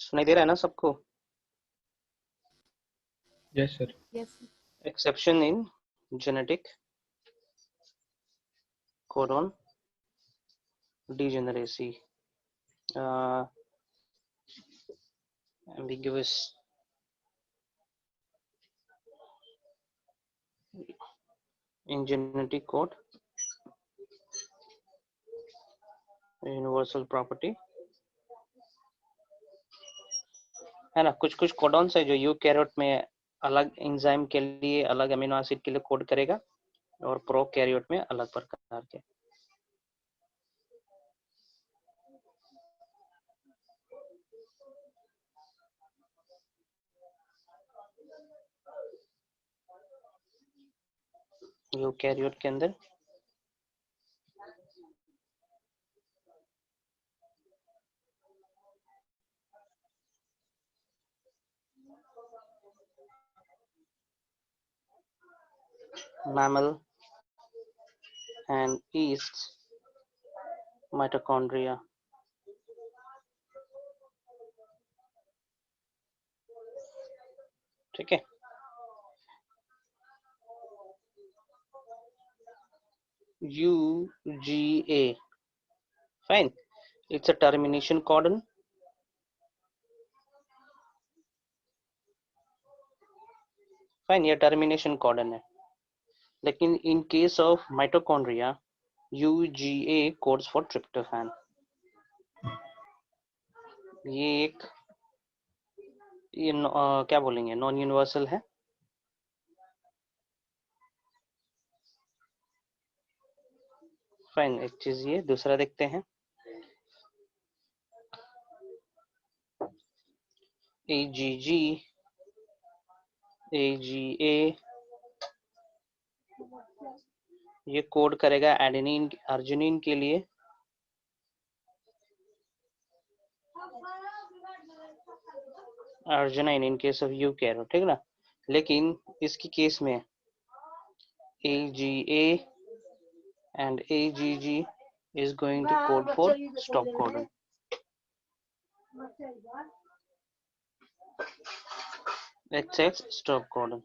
सुनाई दे रहा है ना सबको? Yes, sir. Yes, sir. Exception in genetic codon degeneracy, ambiguous in genetic code, universal property है ना। कुछ कुछ कोडॉन्स है जो यूकैरियोट में अलग एंजाइम के लिए, अलग अमीनो एसिड के लिए कोड करेगा, और प्रोकैरियोट में अलग प्रकार के। यूकैरियोट के अंदर mammal and yeast mitochondria, ठीक है। UGA, fine, it's a termination codon, fine, ये टर्मिनेशन कॉर्डन है। लेकिन इन case of mitochondria UGA codes for tryptophan. ये एक क्या बोलेंगे, नॉन यूनिवर्सल है। फाइन, एक चीज ये दूसरा देखते हैं। AGG AGA ये कोड करेगा एडेनिन अर्जिनिन के लिए, arginine in case of eukaryote, ठीक ना। लेकिन इसकी केस में AGA and AGG is going to code for stop codon. XX stop codon.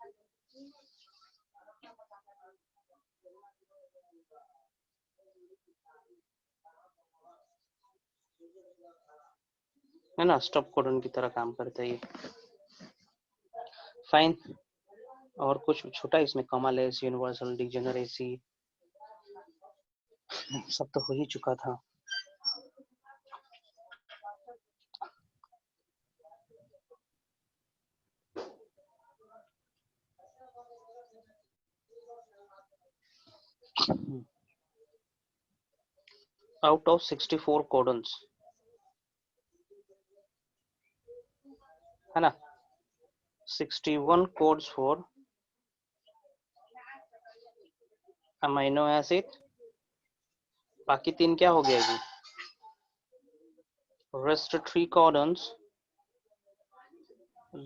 है ना, स्टॉप कोडन की तरह काम करता है ये। फाइन, और कुछ छोटा इसमें कॉमालेस, यूनिवर्सल डिजेनरेसी, सब तो हो ही चुका था। Out of 64 codons, है ना, 61 codes for अमीनो एसिड, बाकी 3 क्या हो गया जी? Rest 3 codons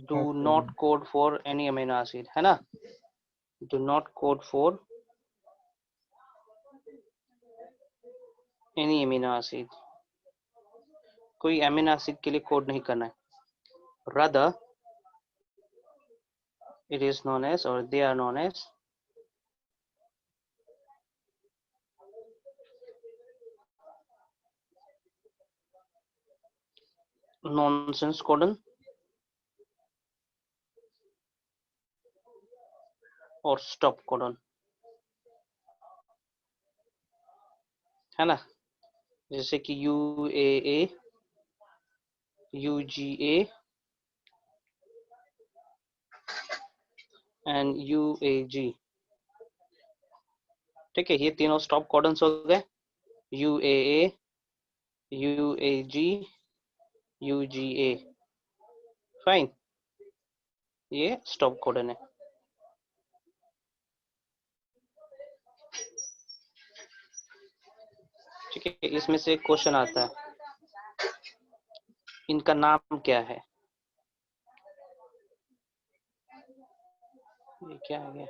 do not code for any amino acid, है ना, do not code for any amino acid, कोई अमीनो एसिड के लिए कोड नहीं करना है। rather it is known as, or they are known as nonsense codon और stop codon, है ना। जैसे कि UAA, UGA एंड UAG, ठीक है। ये तीनों स्टॉप कॉडन्स हो गए, UAA, UAG, UGA, फाइन, ये स्टॉप कोडन है। ठीक है, इसमें से एक क्वेश्चन आता है, इनका नाम क्या है? ये क्या आ गया?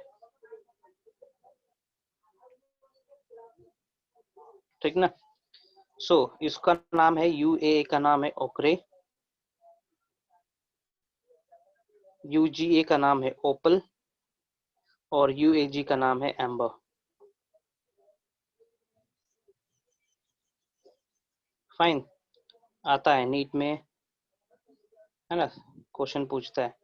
ठीक ना। सो इसका नाम है UAA का नाम है ओक्रे, UGA का नाम है ओपल और UAG का नाम है एम्बर। फाइन, आता है नीट में, है ना, क्वेश्चन पूछता है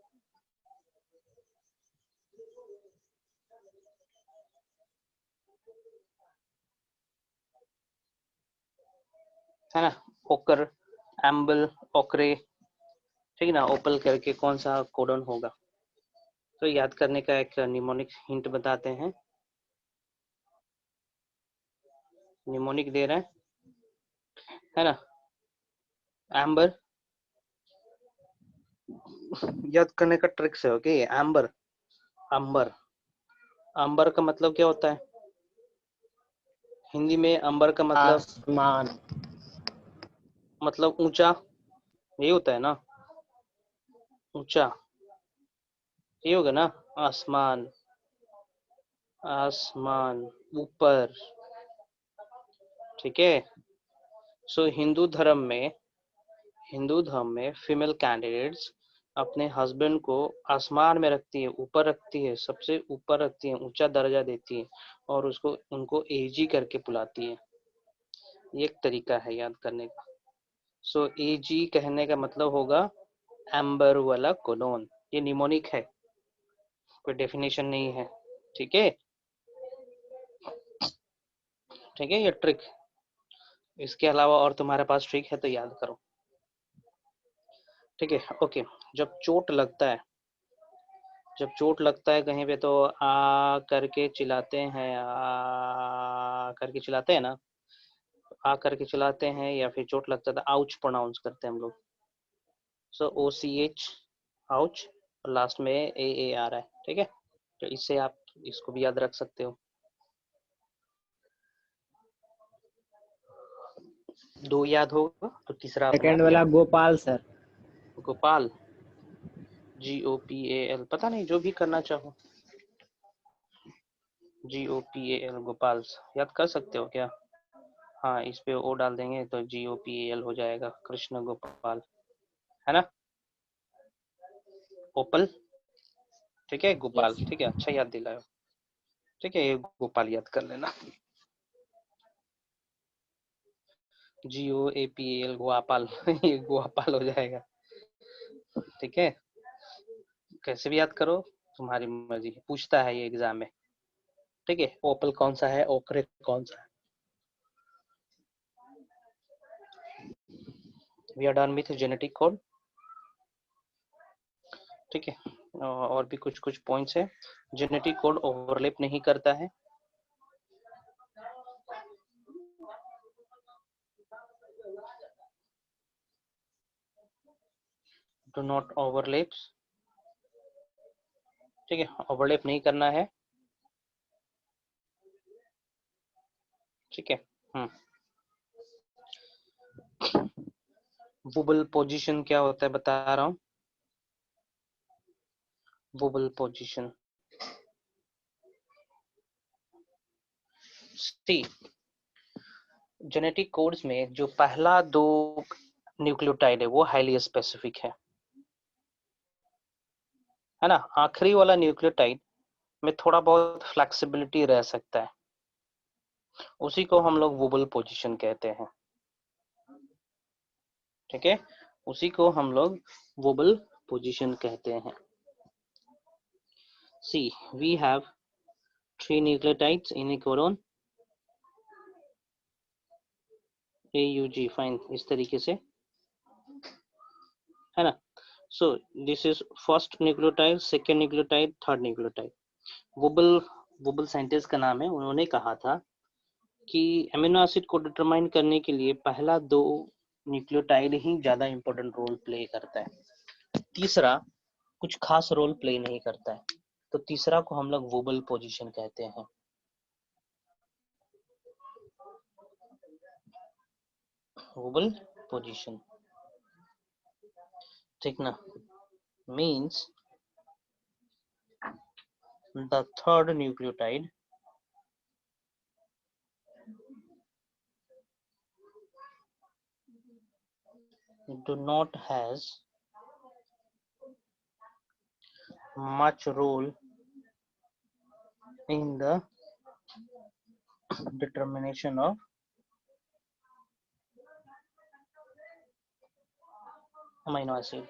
ना, ओकर, एम्बल, ओकरे, ठीक है ना, ओपल करके कौन सा कोडन होगा। तो याद करने का एक निमोनिक हिंट बताते हैं, निमोनिक दे रहे हैं, है ना, एम्बर, याद करने का ट्रिक से, ओके, एम्बर, अंबर, अंबर का मतलब क्या होता है हिंदी में? अंबर का आसमान, मतलब ऊंचा, ये होता है ना, ऊंचा, ये होगा ना, आसमान, आसमान, ऊपर, ठीक है। सो हिंदू धर्म में फीमेल कैंडिडेट्स अपने हस्बैंड को आसमान में रखती है, ऊपर रखती है, सबसे ऊपर रखती है, ऊंचा दर्जा देती है और उसको उनको एजी करके बुलाती है। ये एक तरीका है याद करने का। सो एजी कहने का मतलब होगा एम्बर वाला कोलोन। ये निमोनिक है, कोई डेफिनेशन नहीं है, ठीक है, ठीक है, ये ट्रिक। इसके अलावा और तुम्हारे पास ट्रिक है तो याद करो, ठीक है, ओके। जब चोट लगता है, जब चोट लगता है कहीं पे तो आ करके चिल्लाते हैं, आ करके चिल्लाते हैं ना, आ करके चिल्लाते हैं, या फिर चोट लगता है तो आउच प्रोनाउंस करते हैं हम लोग। सो OCH, आउच, और लास्ट में ए आ रहा है, ठीक है। तो इससे आप इसको भी याद रख सकते हो। दो याद होगा तो तीसरा अपने सेकंड आप वाला याद। गोपाल सर। गोपाल, GOPAL, पता नहीं, जो भी करना चाहो, GOPAL, गोपाल, याद कर सकते हो क्या? हाँ, इस पे ओ डाल देंगे तो GOPAL हो जाएगा, कृष्ण गोपाल, है ना, ओपल, ठीक है, गोपाल, यस। ठीक है, अच्छा याद दिलायो, ठीक है, ये गोपाल याद कर लेना, GOAPAL, गोपाल ये गोपाल हो जाएगा, ठीक है। कैसे भी याद करो, तुम्हारी मर्जी, पूछता है ये एग्जाम में, ठीक है। ओपल कौन सा है, ओकरे कौन सा है। We are done with genetic code, ठीक है। और भी कुछ कुछ पॉइंट्स है। जेनेटिक कोड ओवरलैप नहीं करता है, डू नॉट ओवरलैप्स, ठीक है, ओवरलैप नहीं करना है, ठीक है। वुबल पोजीशन क्या होता है बता रहा हूँ, वुबल पोजीशन, सी, जेनेटिक कोड्स में जो पहला दो न्यूक्लियोटाइड है वो हाईली स्पेसिफिक है ना, आखिरी वाला न्यूक्लियोटाइड में थोड़ा बहुत फ्लेक्सिबिलिटी रह सकता है, उसी को हम लोग वुबल पोजीशन कहते हैं, ठीक है, उसी को हम लोग वुबल पोजीशन कहते हैं। See, we have 3 nucleotides in a codon, AUG, fine, इस तरीके से, है ना। So this is first nucleotide, second nucleotide, third nucleotide. Wobble, wobble scientist का नाम है, उन्होंने कहा था कि अमीनो एसिड को डिटरमाइन करने के लिए पहला दो न्यूक्लियोटाइड ही ज्यादा इंपॉर्टेंट रोल प्ले करता है, तीसरा कुछ खास रोल प्ले नहीं करता है, तो तीसरा को हम लोग वुबल पोजीशन कहते हैं, वुबल पोजीशन, ठीक ना, means the third nucleotide do not has much role in the determination of amino acid.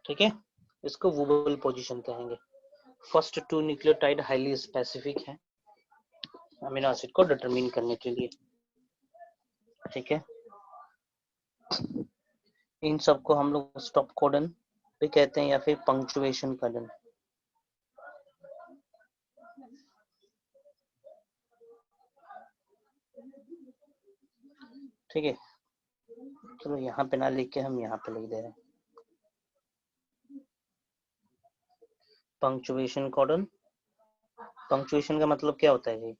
ठीक है, इसको वूबल पोजीशन कहेंगे. First two nucleotide highly specific है अमीनो एसिड को डिटरमिन करने के लिए. ठीक है, इन सबको हम लोग स्टॉप कोडन भी कहते हैं या फिर पंक्चुएशन कोडन. ठीक है, चलो यहाँ पे ना लिख के हम यहाँ पे लिख दे रहे हैं पंक्चुएशन कोडन. पंक्चुएशन का मतलब क्या होता है जी?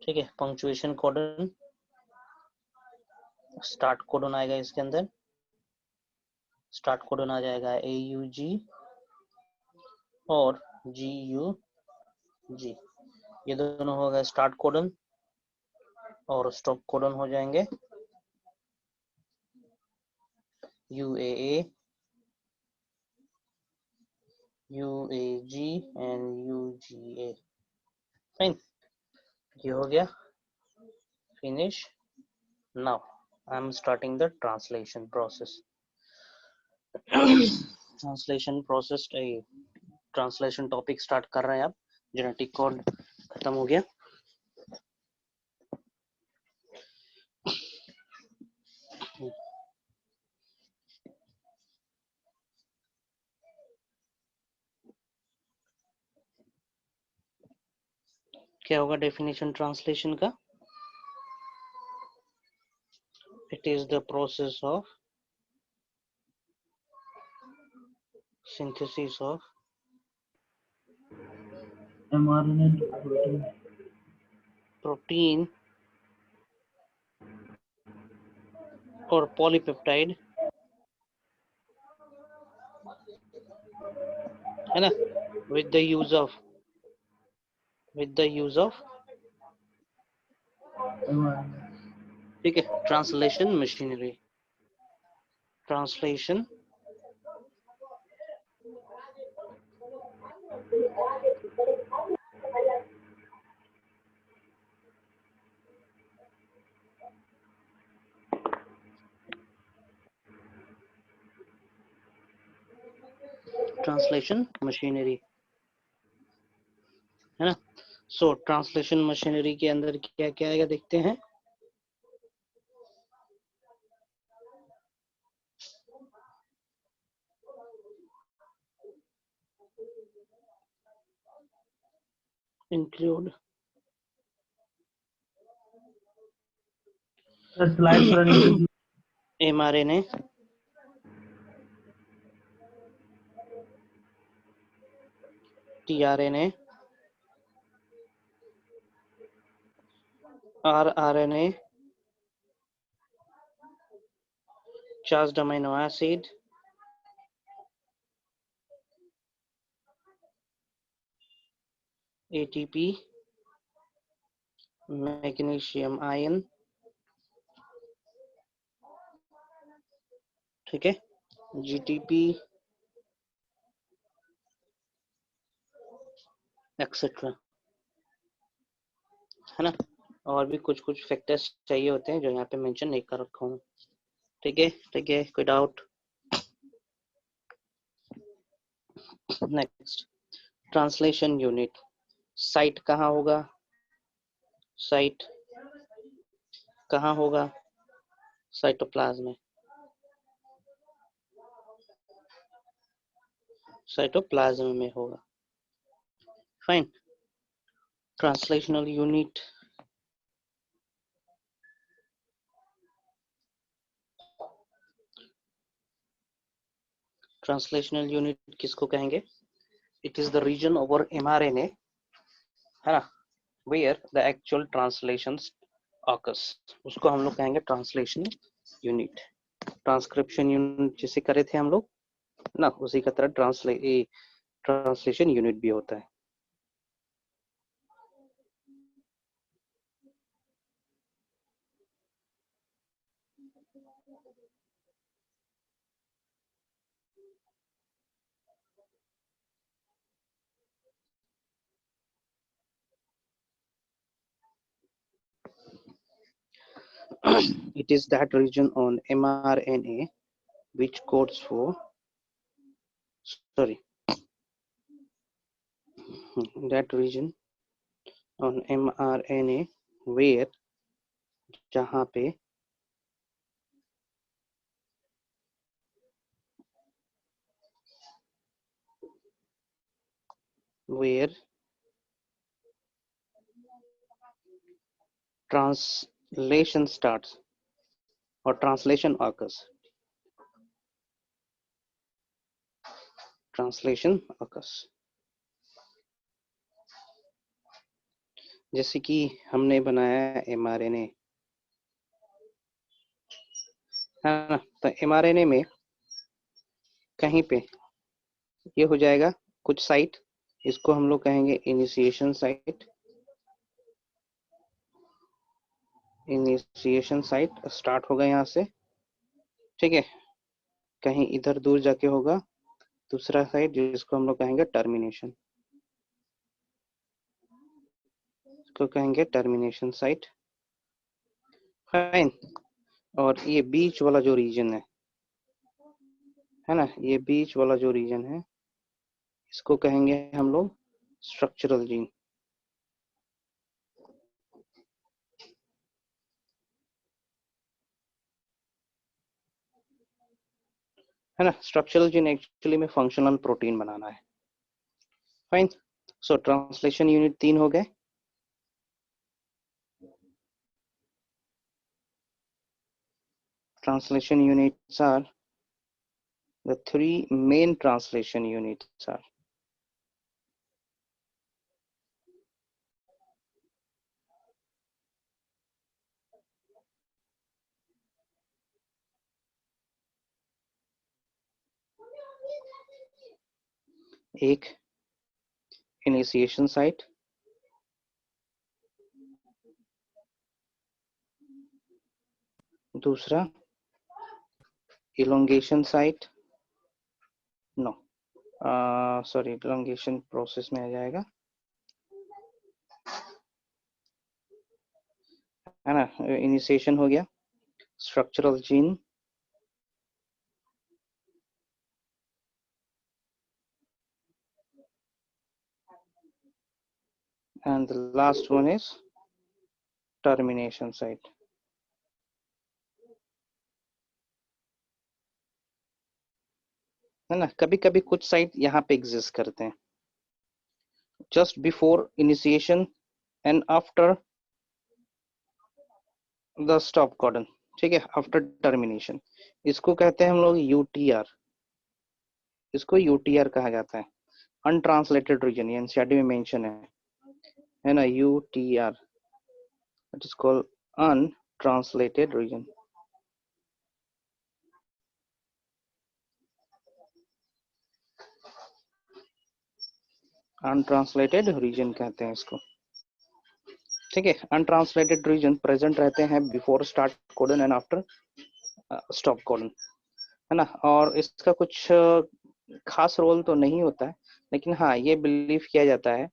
ठीक है, पंक्चुएशन कोडन, स्टार्ट कोडन आएगा इसके अंदर. स्टार्ट कोडन आ जाएगा AUG और GUG. ये दोनों हो गए स्टार्ट कोडन और स्टॉप कोडन हो जाएंगे UAA, UAG and UGA. Fine, ये हो गया. Finish. Now I am starting the translation process. Translation process, translation topic start कर रहे हैं. अब जेनेटिक कोड खत्म हो गया. क्या होगा डेफिनेशन ट्रांसलेशन का? It is the process of synthesis of mRNA to protein और पॉलीपेप्टाइड, है ना, with the use of mRNA. ठीक है, ट्रांसलेशन मशीनरी. ट्रांसलेशन मशीनरी, है ना. सो ट्रांसलेशन मशीनरी के अंदर क्या क्या आएगा देखते हैं. Include The slides running to mRNA, tRNA, rRNA, charged amino acid, ATP, magnesium ion. ठीक है, GTP एक्सेट्रा, है ना. और भी कुछ कुछ फैक्टर्स चाहिए होते हैं जो यहाँ पे मेंशन नहीं कर रखा हूँ. ठीक है, ठीक है, कोई doubt? Next, translation unit. Site कहाँ होगा? साइट कहाँ होगा? साइटोप्लाज्म में. साइटोप्लाज्म में होगा. Fine. Translational unit, translational unit किसको कहेंगे? It is the region over mRNA, है ना, where the actual translations occurs. उसको हम लोग कहेंगे ट्रांसलेशन यूनिट. ट्रांसक्रिप्शन यूनिट जिसे करे थे हम लोग ना, उसी का तरह ट्रांसलेशन यूनिट भी होता है. It is that region on mRNA which codes for, sorry, that region on mRNA where, जहाँ पे where translation starts or translation occurs. Translation occurs. जैसे कि हमने बनाया mRNA, है ना, तो mRNA में कहीं पे ये हो जाएगा कुछ साइट, इसको हम लोग कहेंगे initiation site. Initiation site start होगा यहाँ से, ठीक है। कहीं इधर दूर जाके होगा दूसरा साइट, जिसको हम लोग कहेंगे टर्मिनेशन, इसको कहेंगे टर्मिनेशन साइट, फाइन। और ये बीच वाला जो रीजन है ना, ये बीच वाला जो रीजन है, इसको कहेंगे हम लोग स्ट्रक्चरल जीन, है ना। स्ट्रक्चरल जीन एक्चुअली में फंक्शनल प्रोटीन बनाना है, फाइन। सो ट्रांसलेशन यूनिट 3 हो गए। Translation units are, the 3 main translation units are एक initiation site, दूसरा elongation site, no, sorry, elongation process में आ जाएगा, है ना। initiation हो गया, structural gene, and the last one is termination site, है ना। कभी कभी कुछ साइट यहाँ पे एग्जिस्ट करते हैं just before initiation and after the stop codon, ठीक है, आफ्टर टर्मिनेशन। इसको कहते हैं हम लोग यूटीआर, इसको यूटीआर कहा जाता है, अनट्रांसलेटेड रीजन, ये एनसीईआरटी में मेंशन है ना, UTR, it is called untranslated region. Untranslated region कहते हैं इसको, ठीक है। अनट्रांसलेटेड रीजन प्रेजेंट रहते हैं before start codon and after stop codon, है ना। और इसका कुछ खास रोल तो नहीं होता है, लेकिन हाँ ये बिलीव किया जाता है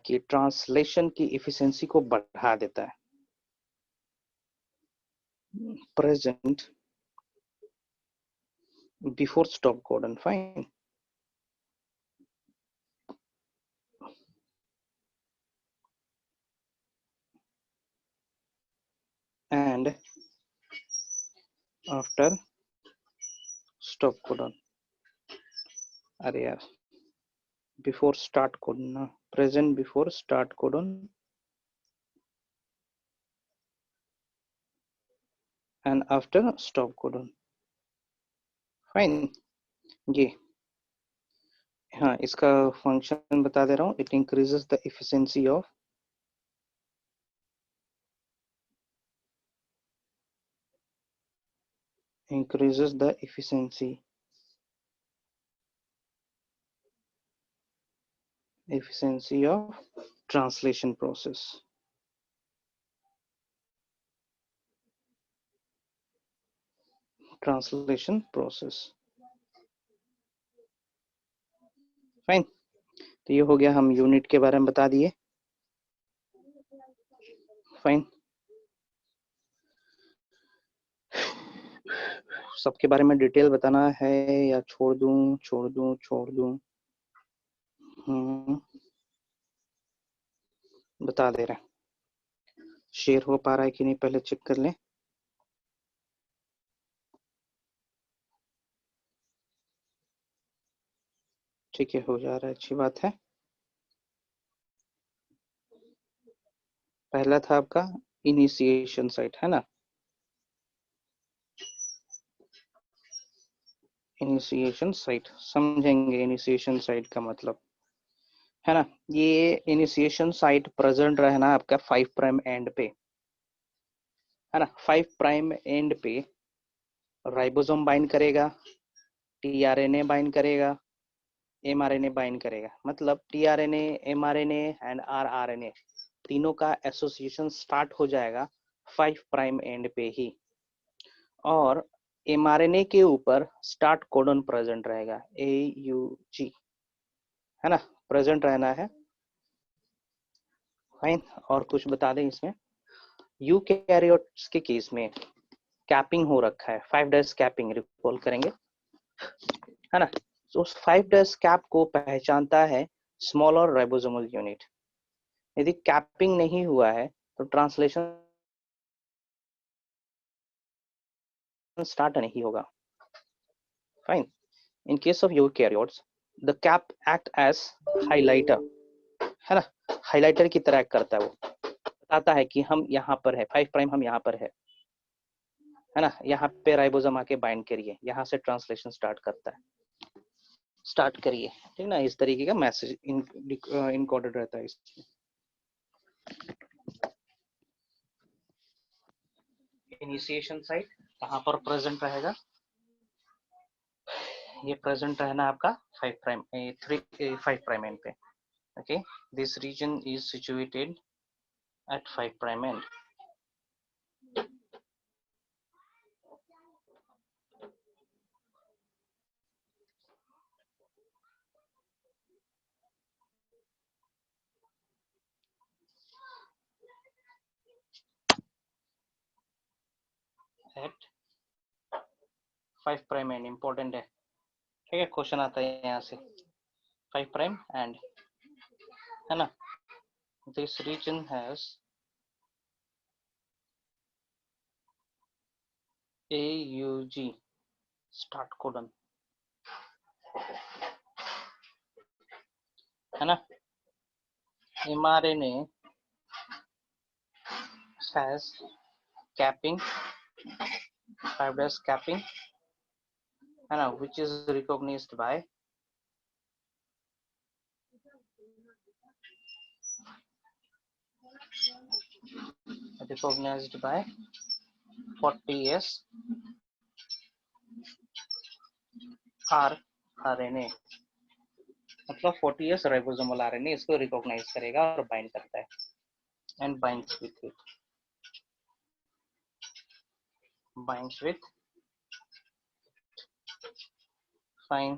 कि ट्रांसलेशन की इफिशिएंसी को बढ़ा देता है। Present before stop codon, fine. and after stop codon, अरे यार, before start codon ना, present before start codon and after stop codon, fine. ये हाँ, इसका फंक्शन बता दे रहा हूँ, it increases the efficiency of efficiency of translation process, fine. तो ये हो गया, हम यूनिट के बारे में बता दिए, फाइन। सबके बारे में डिटेल बताना है या छोड़ दूं? बता दे रहे हैं। शेयर हो पा रहा है कि नहीं पहले चेक कर लें। ठीक है, हो जा रहा है, अच्छी बात है। पहला था आपका इनिशिएशन साइट, है ना। इनिशिएशन साइट समझेंगे, इनिशिएशन साइट का मतलब, है ना। ये इनिशिएशन साइट प्रेजेंट रहना आपका 5 प्राइम एंड पे, है ना। 5 प्राइम एंड पे राइबोसोम बाइंड करेगा, टीआरएनए बाइंड करेगा, एमआरएनए बाइंड करेगा। मतलब टीआरएनए, एमआरएनए एंड आरआरएनए तीनों का एसोसिएशन स्टार्ट हो जाएगा 5 प्राइम एंड पे ही, और एमआरएनए के ऊपर स्टार्ट कोडन प्रेजेंट रहेगा, AUG, है ना, प्रेजेंट रहना है। फाइन। और कुछ बता दें इसमें, यूकैरियोट्स के केस में कैपिंग हो रखा है, 5 डेज कैपिंग, रिकॉल करेंगे, है ना। तो उस 5 डेज कैप को पहचानता है स्मॉलर राइबोसोमल यूनिट। यदि कैपिंग नहीं हुआ है तो ट्रांसलेशन स्टार्ट नहीं होगा। Fine. In case of eukaryotes the cap act as highlighter, है ना, हाइलाइटर की तरह करता है। वो बताता है कि हम यहाँ पर है, 5 प्राइम हम यहाँ पर है ना। यहाँ पे राइबोसोम आके बाइंड करिए, यहाँ से ट्रांसलेशन स्टार्ट करता है, स्टार्ट करिए, ठीक ना। इस तरीके का मैसेज इनकोडेड रहता है इसमें। इनिशिएशन साइट कहाँ पर प्रेजेंट रहेगा? ये प्रेजेंट रहना आपका 5 प्राइम 5 प्राइम एंड पे। Okay, this region is situated at 5 prime end. At 5 prime end important है, ठीक है, क्वेश्चन आता है यहाँ से। 5 प्राइम एंड, है ना। This region has AUG start codon, है ना। mRNA has capping, 5 days capping, है ना, which is recognized by recognized by 40S rRNA, मतलब 40S राइबोसोमल RNA इसको रिकॉग्नाइज करेगा और बाइंड करता है, and binds with it, binds with, fine,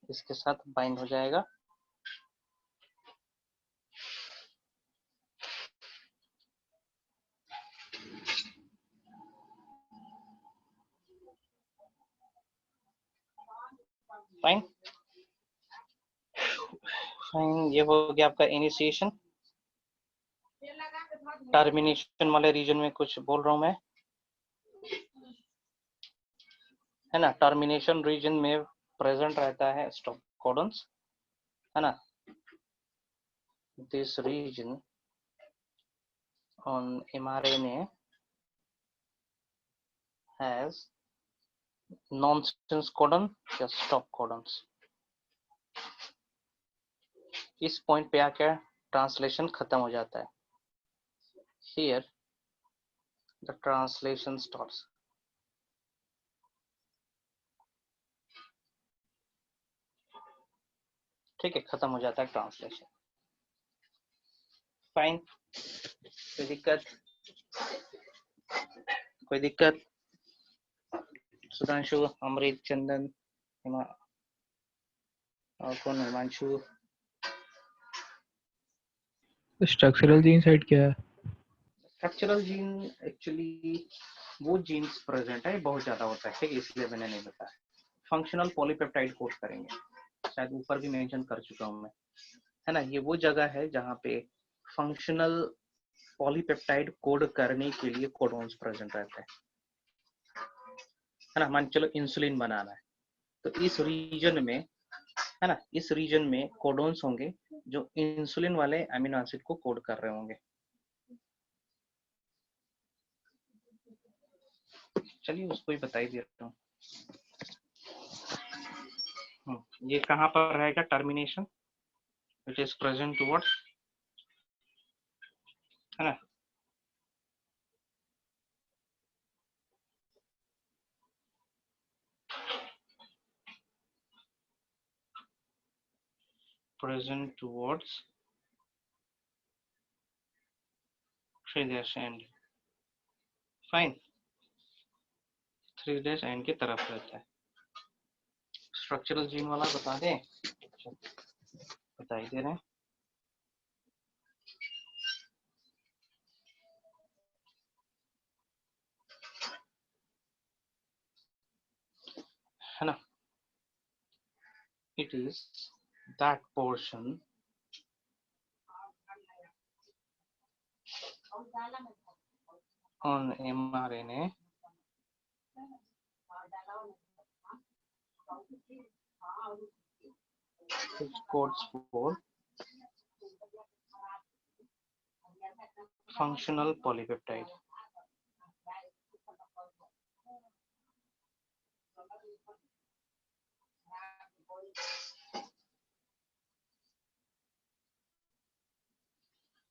इसके साथ बाइंड हो जाएगा। फाइन, फाइन, ये हो गया आपका इनिशिएशन। टर्मिनेशन वाले रीजन में कुछ बोल रहा हूं मैं, है ना। टर्मिनेशन रीजन में प्रेजेंट रहता है स्टॉप कोडन्स, है ना। This region on mRNA has nonsense codon या stop codons। इस पॉइंट पे आकर ट्रांसलेशन खत्म हो जाता है। Here the translation starts। ठीक है, खत्म हो जाता है ट्रांसलेशन। फाइन, कोई दिक्कत? कोई दिक्कत? सुधांशु, अमृत, चंदन, और कौन, हिमांशु? स्ट्रक्चरल जीन साइट क्या है? स्ट्रक्चरल जीन एक्चुअली वो जीन्स प्रेजेंट है, बहुत ज्यादा होता है, ठीक है, इसलिए मैंने नहीं बताया। फंक्शनल पॉलीपेप्टाइड कोड करेंगे, शायद ऊपर भी मेंशन कर चुका हूँ मैं, है ना। ये वो जगह है जहाँ पे फंक्शनल पॉलीपेप्टाइड कोड करने के लिए कोडोन्स प्रेजेंट रहते हैं, है ना। मान चलो इंसुलिन बनाना है, तो इस रीजन में, है ना, इस रीजन में कोडोन्स होंगे जो इंसुलिन वाले अमीनो एसिड को कोड कर रहे होंगे। चलिए उसको ही बता ही देता हूँ। ये कहाँ पर रहेगा termination, it is present towards, है ना। Present towards 3' and, fine, 3' and की तरफ रहता है। स्ट्रक्चरल जीन वाला बता दें, बता ही दे रहे हैं। है ना, it is that portion on mRNA which codes for functional polypeptide.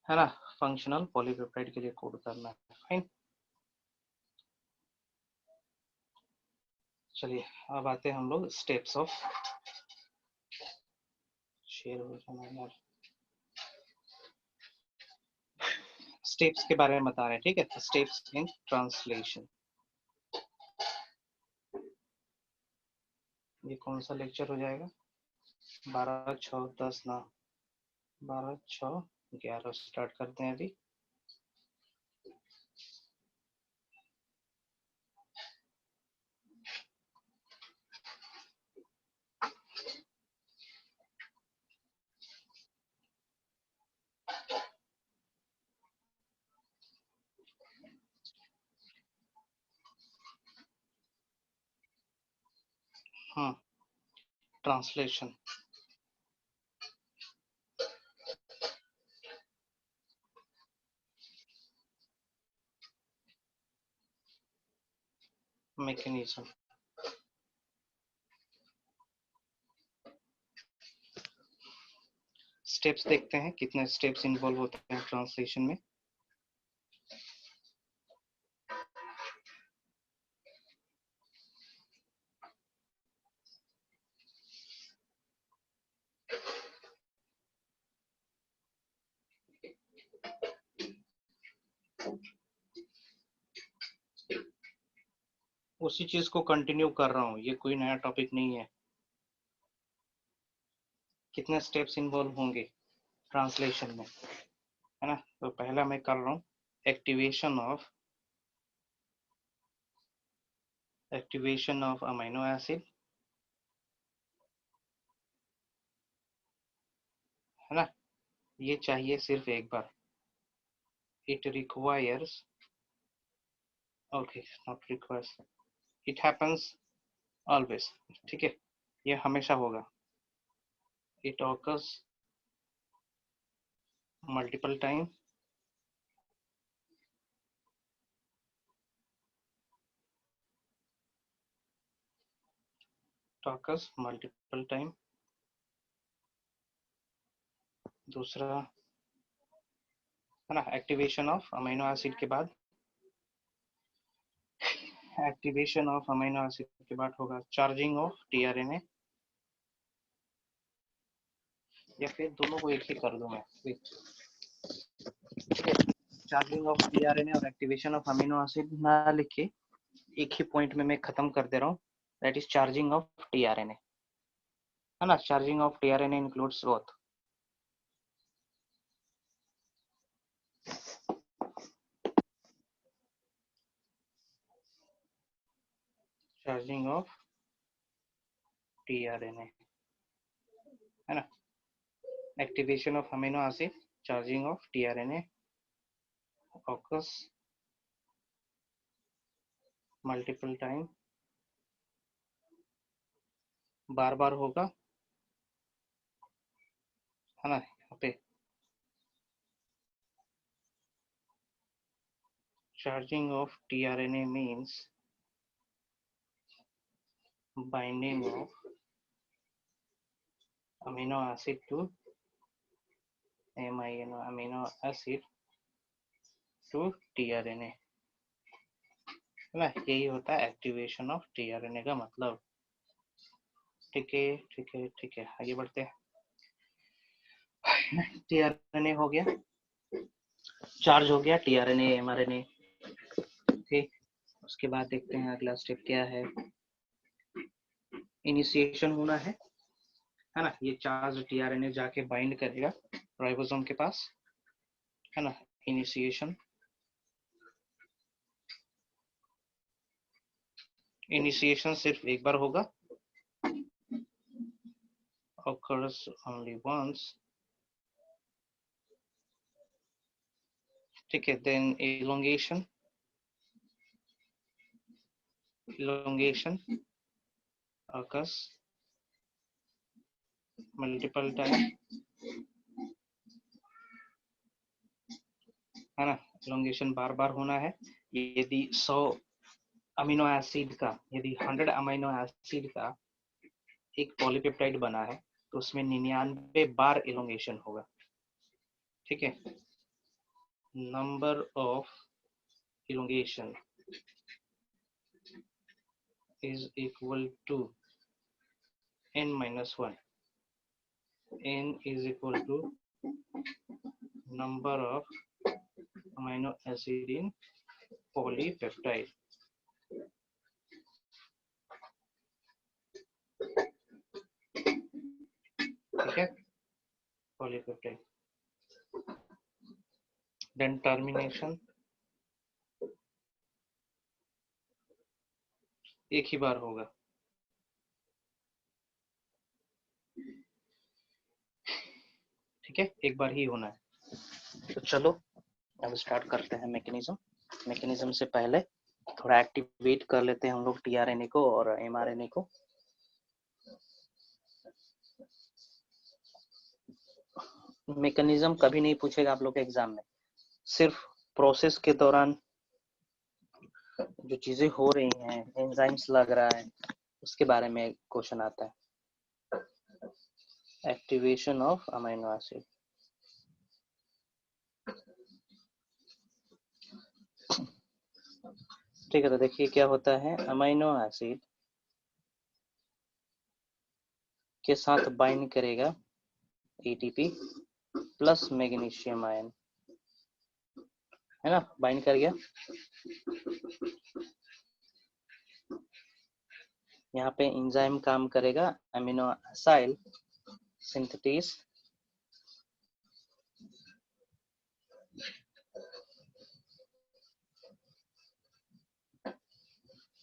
है ना, फंक्शनल पॉलीपेप्टाइड के लिए कोड करना है, फाइन। चलिए अब आते हैं हम लोग स्टेप्स ऑफ, शेयर हो जाना यार, स्टेप्स के बारे में बता रहे हैं, ठीक है। स्टेप्स इन ट्रांसलेशन, ये कौन सा लेक्चर हो जाएगा, 12/6/10 ना, 12/6/11 स्टार्ट करते हैं अभी। ट्रांसलेशन, मैकेनिज्म, स्टेप्स देखते हैं कितने स्टेप्स इन्वॉल्व होते हैं ट्रांसलेशन में। उसी चीज को कंटिन्यू कर रहा हूँ, ये कोई नया टॉपिक नहीं है। कितने स्टेप्स इन्वॉल्व होंगे ट्रांसलेशन में, है ना। तो पहला मैं कर रहा हूँ एक्टिवेशन ऑफ अमीनो एसिड, है ना। ये चाहिए सिर्फ एक बार, it requires, okay not requires, it happens always, ठीक है, ये हमेशा होगा। It occurs multiple time, occurs multiple time. दूसरा, है ना, एक्टिवेशन ऑफ अमीनो एसिड के बाद, एक्टिवेशन ऑफ अमीनो एसिड के बाद होगा चार्जिंग ऑफ टीआरएनए, या फिर दोनों को एक ही कर दूं मैं, चार्जिंग ऑफ टीआरएनए और एक्टिवेशन ऑफ अमीनो एसिड ना लिखे, एक ही पॉइंट में मैं खत्म कर दे रहा हूँ, that is charging of tRNA, है ना। Charging of tRNA includes both, charging of tRNA, है ना। Activation of amino acid, charging of tRNA occurs multiple time, बार बार होगा, है ना। यहाँ पे charging of tRNA means binding of amino acid to amino acid to tRNA, है ना। यही होता है एक्टिवेशन ऑफ tRNA का मतलब। ठीक है ठीक है ठीक है, आगे बढ़ते हैं। tRNA हो गया, चार्ज हो गया tRNA mRNA। ठीक, उसके बाद देखते हैं अगला स्टेप क्या है। इनिशिएशन होना है ना। ये चार्ज tRNA जाके बाइंड करेगा राइबोसोम के पास, है ना। इनिशिएशन सिर्फ एक बार होगा, occurs only once, ठीक है। Then elongation occurs multiple time, है ना। elongation बार बार होना है। यदि 100 अमीनो एसिड का, यदि 100 अमीनो एसिड का एक पॉलीपेप्टाइड बना है तो उसमें 99 बार elongation होगा, ठीक है। Number of elongation is equal to n-1. n is equal to number of amino acid in polypeptide, ठीक है। पॉलीपेप्टाइड। देन टर्मिनेशन एक ही बार होगा, ठीक है, एक बार ही होना है। तो चलो अब स्टार्ट करते हैं मैकेनिज्म से पहले थोड़ा एक्टिवेट कर लेते हैं हम लोग tRNA को और mRNA को। मैकेनिज्म कभी नहीं पूछेगा आप लोग के एग्जाम में, सिर्फ प्रोसेस के दौरान जो चीजें हो रही हैं, एंजाइम्स लग रहा है, उसके बारे में क्वेश्चन आता है। एक्टिवेशन ऑफ अमीनो एसिड, ठीक है। तो देखिए क्या होता है, अमीनो एसिड के साथ बाइंड करेगा एटीपी प्लस मैग्नीशियम आयन, है ना। बाइंड कर गया, यहाँ पे एंजाइम काम करेगा अमीनो एसाइल सिंथेसिस,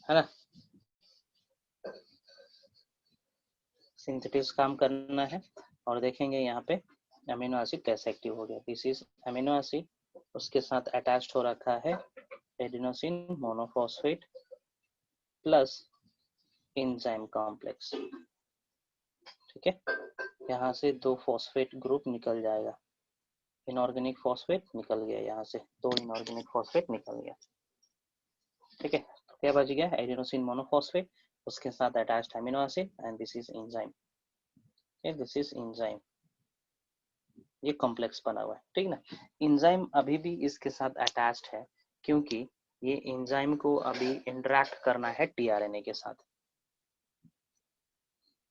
है ना। सिंथेसिस काम करना है और देखेंगे यहाँ पे अमीनो एसिड कैसे एक्टिव हो गया। दिस इज अमीनो एसिड, उसके साथ अटैच्ड हो रखा है adenosine monophosphate plus enzyme complex, ठीक है। यहाँ से 2 फॉस्फेट ग्रुप निकल जाएगा, इनऑर्गेनिक फॉस्फेट निकल गया, यहाँ से 2 इनऑर्गेनिक फॉस्फेट निकल गया, ठीक है। तो क्या बच गया, एडिनोसिन मोनोफॉस्फेट, उसके साथ attached amino acid and this is enzyme, this is enzyme, ये कॉम्प्लेक्स बना हुआ है, ठीक ना। एंजाइम अभी भी इसके साथ अटैच्ड है क्योंकि ये एंजाइम को अभी इंटरेक्ट करना है tRNA के साथ।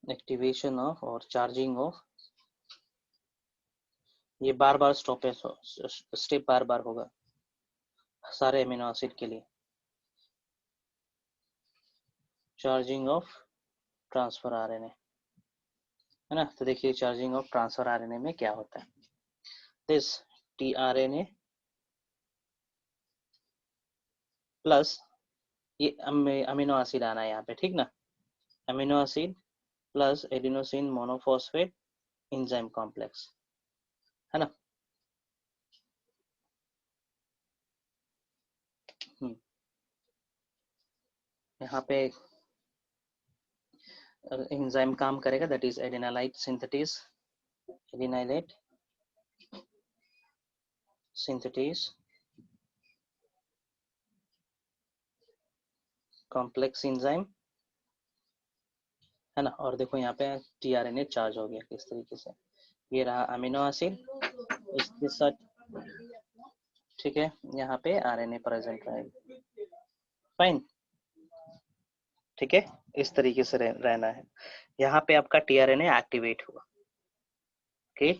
एक्टिवेशन ऑफ और चार्जिंग ऑफ, ये बार बार स्टेप बार बार होगा सारे अमीनो एसिड के लिए। चार्जिंग ऑफ ट्रांसफर आरएनए, है ना। तो देखिए चार्जिंग ऑफ ट्रांसफर आरएनए में क्या होता है, दिस tRNA प्लस ये अमीनो एसिड आना है यहाँ पे, ठीक ना। Amino acid plus adenosine monophosphate enzyme complex, है ना। यहाँ पे एंजाइम काम करेगा, that is adenylate synthetase, adenylate synthetase complex enzyme, है ना। और देखो यहाँ पे टीआरएनए चार्ज हो गया किस तरीके से, ये रहा अमीनो एसिड इसके साथ, ठीक है। यहाँ पे आरएनए प्रेजेंट रहेगा, फाइन, ठीक है। इस तरीके से रहना है। यहाँ पे आपका टीआरएनए एक्टिवेट हुआ, ओके।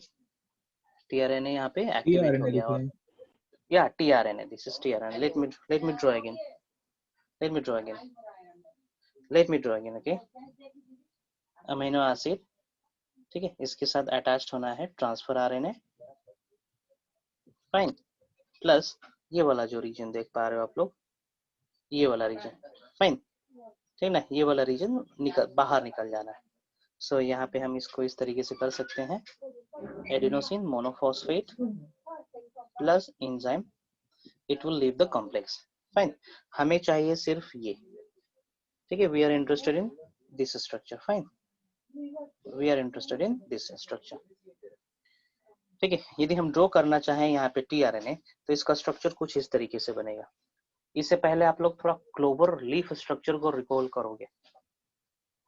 टीआरएनए यहाँ पे एक्टिवेट हो टीआरएनए गया, लिख रहे और हैं। या tRNA, this is tRNA, let me draw again, let me draw again, let me draw again, okay. Amino acid, ठीक है, इसके साथ अटैच्ड होना है ट्रांसफर आरएनए, फाइन, प्लस ये वाला जो रीजन देख पा रहे हो आप लोग, ये वाला रीजन, फाइन, ठीक ना। ये वाला रीजन बाहर निकल जाना है। सो यहाँ पे हम इसको इस तरीके से कर सकते हैं, adenosine monophosphate plus enzyme, it will leave the complex, fine. हमें चाहिए सिर्फ ये, ठीक है। We are interested in this structure, fine, we are interested in this structure, ठीक है। यदि हम ड्रॉ करना चाहें यहाँ पे टीआरएनए, तो इसका स्ट्रक्चर कुछ इस तरीके से बनेगा। इससे पहले आप लोग थोड़ा क्लोवर लीफ स्ट्रक्चर को रिकॉल करोगे,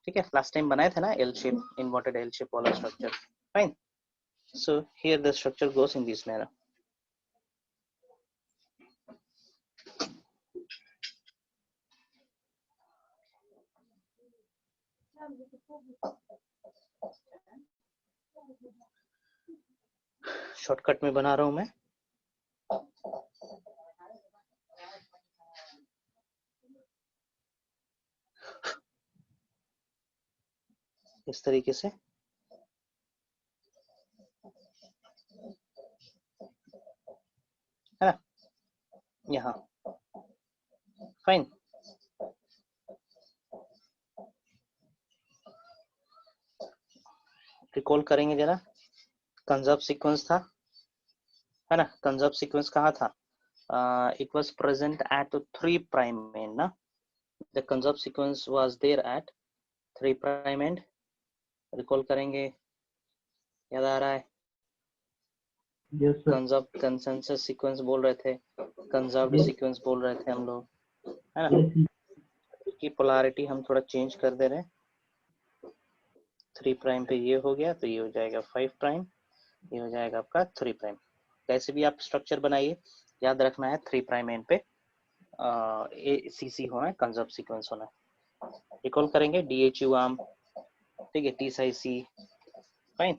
ठीक है। लास्ट टाइम बनाए थे ना L shape, inverted L shape वाला structure, fine. So here the structure goes in this manner, shortcut में बना रहा हूं मैं। इस तरीके से, है ना, यहाँ, फाइन। रिकॉल करेंगे जरा, कंजर्व सीक्वेंस था, है ना। कंजर्व सीक्वेंस कहाँ था, it was present at 3 prime end ना, the conserve sequence was there at 3 prime end. Recall करेंगे, याद आ रहा है। Yes sir. Conserve consensus sequence बोल रहे थे, कंजर्व्ड यस सीक्वेंस बोल रहे थे हम लोग, है ना। यस इसकी पोलैरिटी हम थोड़ा चेंज कर दे रहे हैं, 3 प्राइम पे ये हो गया, तो ये हो जाएगा 5 प्राइम, ये हो जाएगा आपका 3 प्राइम। कैसे भी आप स्ट्रक्चर बनाइए, याद रखना है 3 प्राइम एंड पे सीसी होना है, कंजर्व सीक्वेंस होना है। रिकॉल करेंगे डीएचयू आर्म, ठीक है, टी साइज सी, फाइन,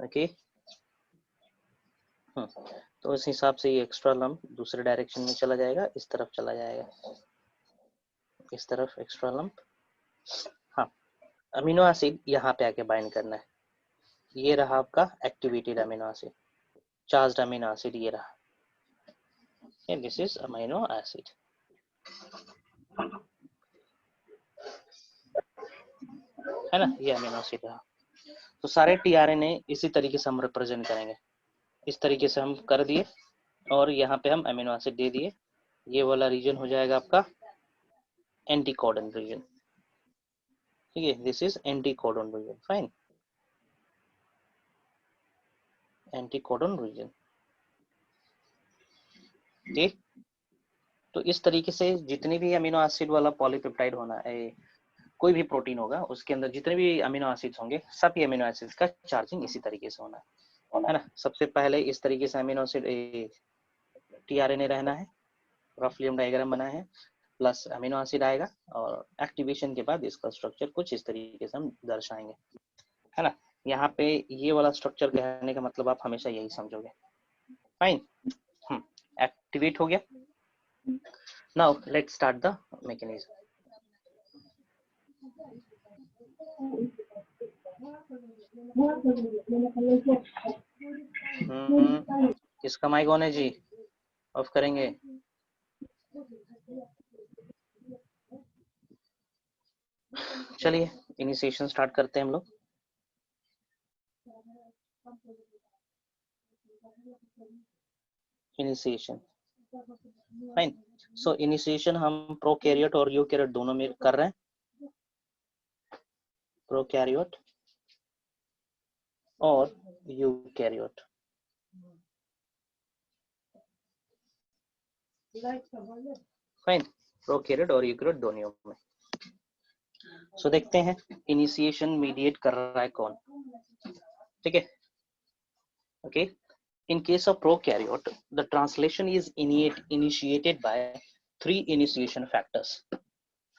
ओके। तो इस हिसाब से ये एक्स्ट्रा लंप दूसरे डायरेक्शन में चला जाएगा, इस तरफ चला जाएगा, इस तरफ एक्स्ट्रा लंप। हाँ, अमीनो एसिड यहाँ पे आके बाइंड करना है, ये रहा आपका activated amino acid, charged amino acid ये रहा, दिस इज अमीनो एसिड, है ना, ये अमीनो एसिड रहा। तो सारे टीआरएनए इसी तरीके से हम रिप्रेजेंट करेंगे, इस तरीके से हम कर दिए, और यहाँ पे हम अमीनो एसिड दे दिए। ये वाला रीजन हो जाएगा आपका एंटी कोडन रीजन, ठीक है, this is anti codon region, fine, anti codon region, ठीक। तो इस तरीके से जितने भी अमीनो एसिड वाला पॉलीपेप्टाइड होना है, कोई भी प्रोटीन होगा उसके अंदर जितने भी अमीनो एसिड्स होंगे, सभी अमीनो एसिड्स का चार्जिंग इसी तरीके से होना है ना। सबसे पहले इस तरीके से अमीनो एसिड टीआरएनए रहना है, रफली हम डायग्राम बनाए हैं, प्लस अमीनो एसिड आएगा, और एक्टिवेशन के बाद इसका स्ट्रक्चर कुछ इस तरीके से हम दर्शाएंगे, है ना। यहाँ पे ये वाला स्ट्रक्चर कहने का मतलब आप हमेशा यही समझोगे, फाइन। एक्टिवेट हो गया, now let's start the mechanism. इसका माइक ऑन है जी, ऑफ करेंगे। चलिए इनिशिएशन स्टार्ट करते हैं हम लोग। Initiation, fine. सो इनिशिएशन हम प्रोकैरियोट और यूकैरियोट दोनों में कर रहे हैं, प्रोकैरियोट और यूकैरियोट। फाइन, प्रोकैरियोट और यूकैरियोट दोनों में। सो देखते हैं इनिशिएशन मीडिएट कर रहा है कौन, ठीक है। Okay, in case of prokaryote the translation is initiated by 3 initiation factors।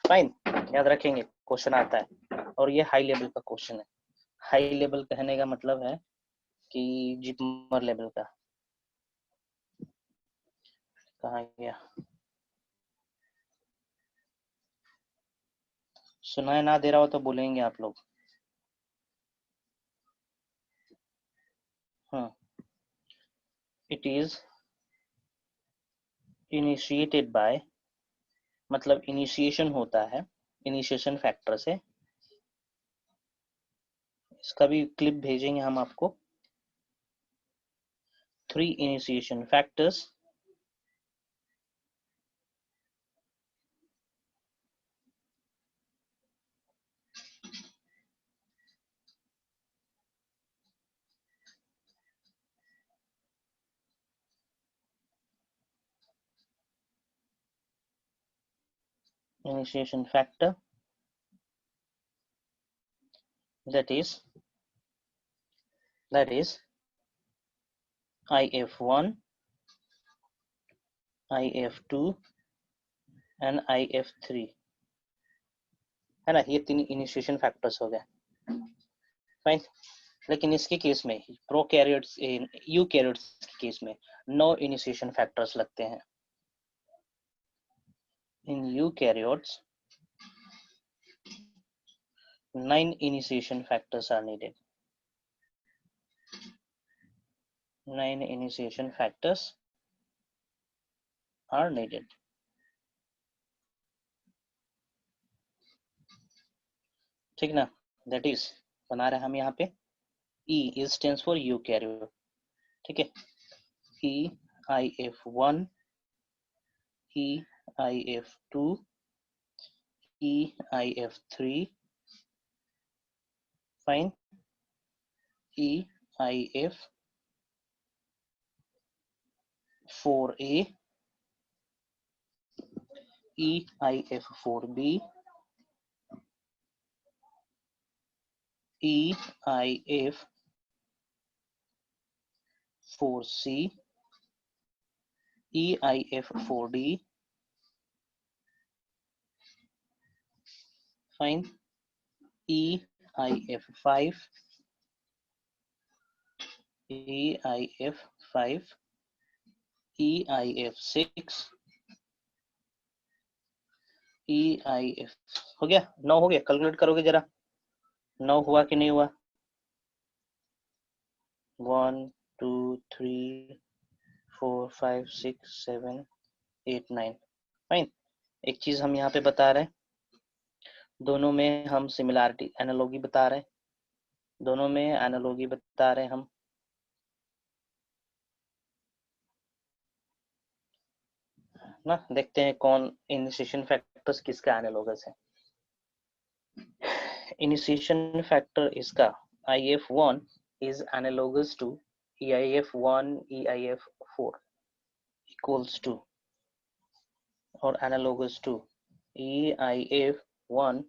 Fine, याद रखेंगे क्वेश्चन आता है और ये हाई लेवल का क्वेश्चन है। हाई लेवल कहने का मतलब है कि जिपमर लेवल का। कहाँ गया, सुनाई ना दे रहा हो तो बोलेंगे आप लोग। हाँ, इट इज इनिशिएटेड बाय, मतलब इनिशिएशन होता है इनिशिएशन फैक्टर से। इसका भी क्लिप भेजेंगे हम आपको। 3 initiation factors initiation factor, that is IF1, IF2 and IF3 है ना। ये 3 इनिशिएशन फैक्टर्स हो गए, फाइन। लेकिन इसके केस में प्रोकैरियोट्स यूकैरियोट्स के केस में 9 इनिशिएशन फैक्टर्स लगते हैं। In eukaryotes 9 initiation factors are needed। 9 initiation factors are needed। ठीक ना, that is बना रहे हम यहाँ पे E is stands for eukaryote, ठीक है। EIF1, EIF2, EIF3, fine, EIF4A, EIF4B, EIF4C, EIF4D, fine, EIF5, EIF5, EIF6, EIF हो गया। 9 हो गया, कैलकुलेट करोगे जरा 9 हुआ कि नहीं हुआ। 1 2 3 4 5 6 7 8 9, फाइन। एक चीज हम यहाँ पे बता रहे हैं, दोनों में हम सिमिलैरिटी एनालॉगी बता रहे हैं, दोनों में एनालॉगी बता रहे हैं हम। ना देखते हैं कौन इनिशिएशन फैक्टर्स किसका एनालॉगस है। इनिशिएशन फैक्टर इसका IF1 is analogous to EIF1 EIF4 equals to और analogous to EIF1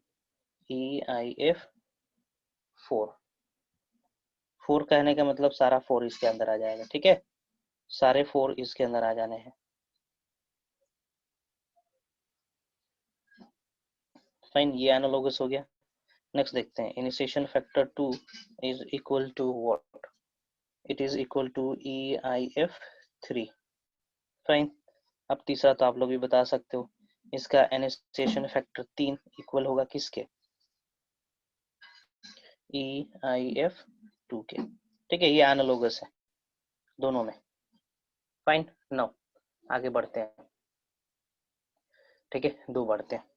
EIF4। 4 कहने का मतलब सारा 4 इसके अंदर आ जाएगा, ठीक है। सारे 4 इसके अंदर आ जाने हैं, फाइन। ये एनालॉगस हो गया। नेक्स्ट देखते हैं initiation factor 2 is equal to what, it is equal to EIF3, fine. अब तीसरा तो आप लोग भी बता सकते हो, इसका इनिशिएशन फैक्टर 3 इक्वल होगा किसके, EIF2 के, ठीक है। ये एनालॉगस है दोनों में, फाइन। नाउ आगे बढ़ते हैं, ठीक है। 2 बढ़ते हैं।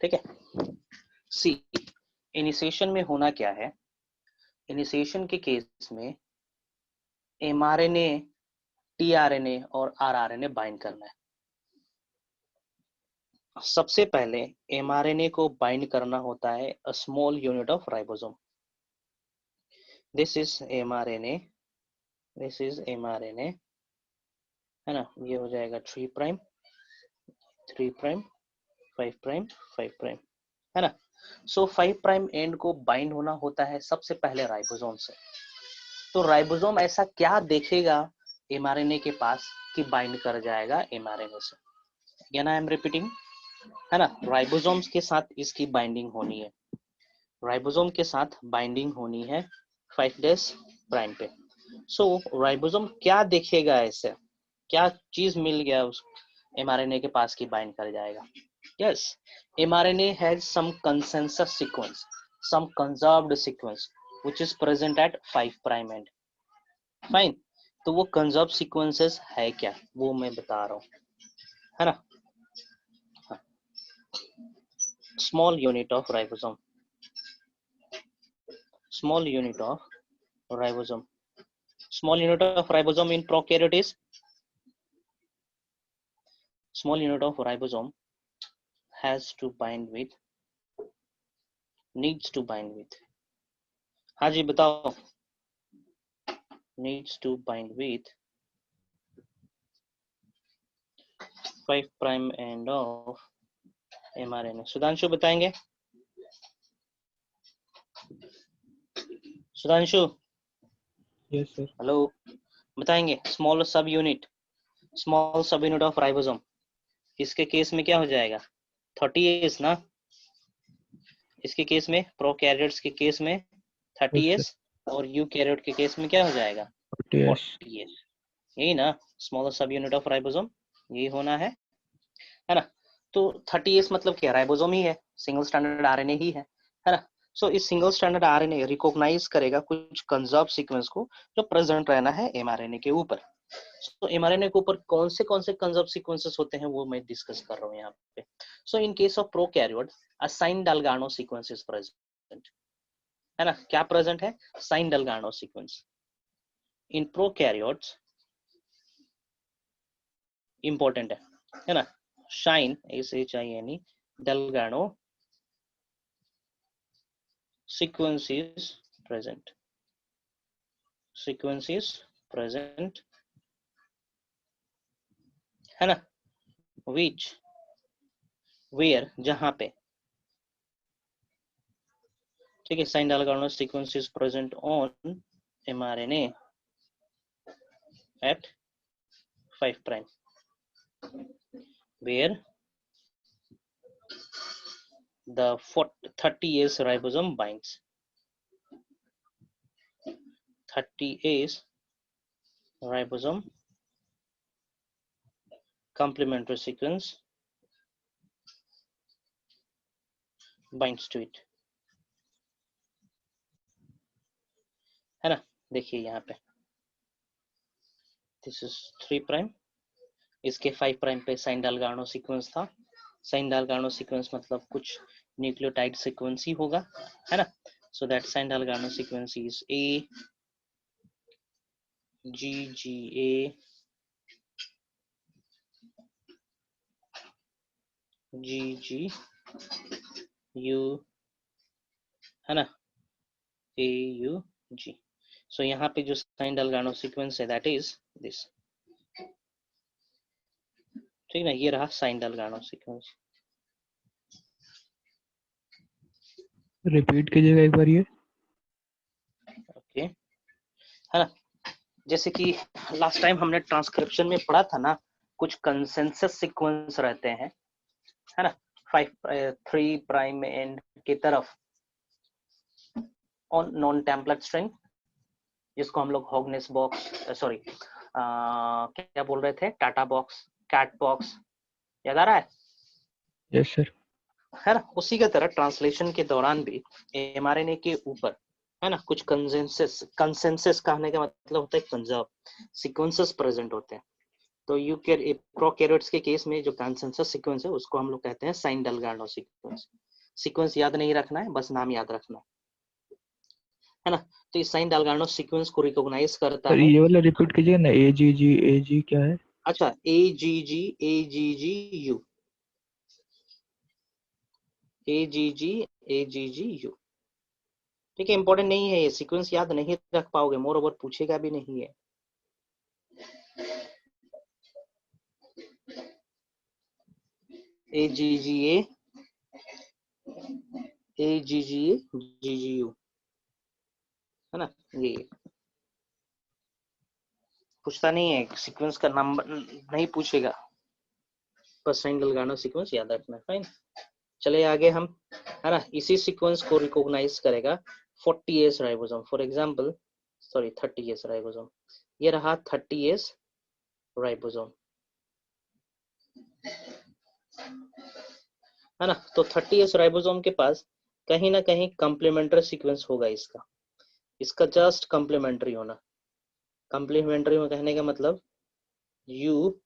ठीक है। सी, इनिशिएशन में होना क्या है, इनिशिएशन के केस में एमआरएनए, टीआरएनए और आरआरएनए बाइंड करना है। सबसे पहले एमआरएनए को बाइंड करना होता है a small unit of ribosome. This is mRNA, this is mRNA, है ना। ये हो जाएगा 3 प्राइम 3 प्राइम 5 प्राइम 5 प्राइम, है ना। सो 5 प्राइम एंड को बाइंड होना होता है सबसे पहले राइबोसोम से। तो राइबोसोम ऐसा क्या देखेगा एमआरएनए के पास कि बाइंड कर जाएगा एमआरएनए से। अगेन आई एम रिपीटिंग, है ना। राइबोसोम्स के साथ इसकी बाइंडिंग होनी है, राइबोसोम के साथ बाइंडिंग होनी है 5' प्राइम पे। सो राइबोसोम क्या देखेगा, ऐसे क्या चीज मिल गया उस एमआरएनए के पास की बाइंड कर जाएगा। Yes, mRNA has some consensus sequence, some conserved sequence which is present at 5 prime end. Fine, तो वो कंजर्व सीक्वेंसेस है क्या, वो मैं बता रहा हूँ, है ना। Small unit of ribosome, small unit of ribosome, small unit of ribosome in prokaryote is, small unit of ribosome has to bind with, needs to bind with, हाँ जी बताओ, needs to bind with 5 prime end of mRNA। Sudhanshu बताएंगे, Sudhanshu yes sir. Hello, बताएंगे। Small सब unit, small सब unit of ribosome, इसके case में क्या हो जाएगा 30S ना, इसके केस में प्रोकैरियोट्स के केस में 30S और यूकैरियोट के केस में क्या हो जाएगा 40S। यही ना स्मॉल सब यूनिट ऑफ राइबोसोम, यही होना है ना। तो 30S मतलब क्या, राइबोसोम ही है, सिंगल स्टैंडर्ड आरएनए ही है ना। सो इस सिंगल स्टैंडर्ड आरएनए रिकॉग्नाइज करेगा कुछ कंजर्व सीक्वेंस को जो प्रेजेंट रहना है एमआरएनए के ऊपर। सो एमआरएनए के ऊपर कौन से कंजर्व सीक्वेंसेस होते हैं वो मैं डिस्कस कर रहा हूँ यहाँ पे। So in case of prokaryote a Shine Dalgarno sequence is present, है ना। क्या प्रेजेंट है, Shine Dalgarno sequence. In prokaryotes important है ना, Shine SHINE Dalgarno sequence is present, sequence is present, है ना। which, where, जहां पे, ठीक है। Shine Dalgarno sequence is present on mRNA at 5 prime, where the 30S ribosome binds, 30S ribosome complementary sequence binds to it, है ना। देखिए यहाँ पे दिस इज 3 प्राइम, इसके 5 प्राइम पे साइन डालगानो सीक्वेंस था। साइन डालगानो सीक्वेंस मतलब कुछ न्यूक्लियोटाइड सीक्वेंस ही होगा, है ना। So that Shine Dalgarno sequence is A G G A G G U, है ना, A U G। सो यहाँ पे जो साइन डालगानो सीक्वेंस है दैट इज दिस, ठीक ना। ये रहा साइन डालगानो सीक्वेंस। रिपीट कीजिएगा एक बार ये। ओके, है ना। जैसे कि लास्ट टाइम हमने ट्रांसक्रिप्शन में पढ़ा था ना, कुछ कंसेंसस सीक्वेंस रहते हैं, है ना। 3 प्राइम एंड की तरफ ऑन नॉन टेम्पलेट स्ट्रिंग, जिसको हम लोग हॉगनेस बॉक्स, सॉरी क्या बोल रहे थे, टाटा बॉक्स, कैट बॉक्स, याद आ रहा है। Yes sir. है ना। उसी की तरह ट्रांसलेशन के दौरान भी एमआरएनए के ऊपर, है ना, कुछ कंसेंसस, कंसेंसस कहने का मतलब होता है कंजर्व सीक्वेंसेस प्रेजेंट होते हैं। तो प्रोकैरियोट्स के केस में जो कंसेंसस सीक्वेंस है उसको हम लोग कहते हैं साइन डाल्गार्नो सीक्वेंस। सीक्वेंस याद नहीं रखना है, बस नाम याद रखना है ना। तो इस साइन डाल्गार्नो सीक्वेंस को रिकॉग्नाइज करता सर है। ये वाला रिपीट कीजिए ना, ए जी क्या है? अच्छा, ए जी जी you, A ji ji you. ठीक है, इंपॉर्टेंट नहीं है ये, सीक्वेंस याद नहीं रख पाओगे, मोर ओवर पूछेगा भी नहीं है। ए जी जी यू, है ना। ये पूछता नहीं है, सीक्वेंस का नंबर नहीं पूछेगा, बस साइन डाल्गार्नो सीक्वेंस याद रखना है। फाइन, चले आगे हम, है ना। इसी सीक्वेंस को रिकॉग्नाइज करेगा 40S ribosome, for example, sorry 30S ribosome. ये रहा 30S राइबोसोम, है ना। तो 30S राइबोसोम के पास कहीं ना कहीं कॉम्प्लीमेंट्री सीक्वेंस होगा इसका, इसका जस्ट कॉम्प्लीमेंट्री होना। कॉम्प्लीमेंट्री में कहने का मतलब you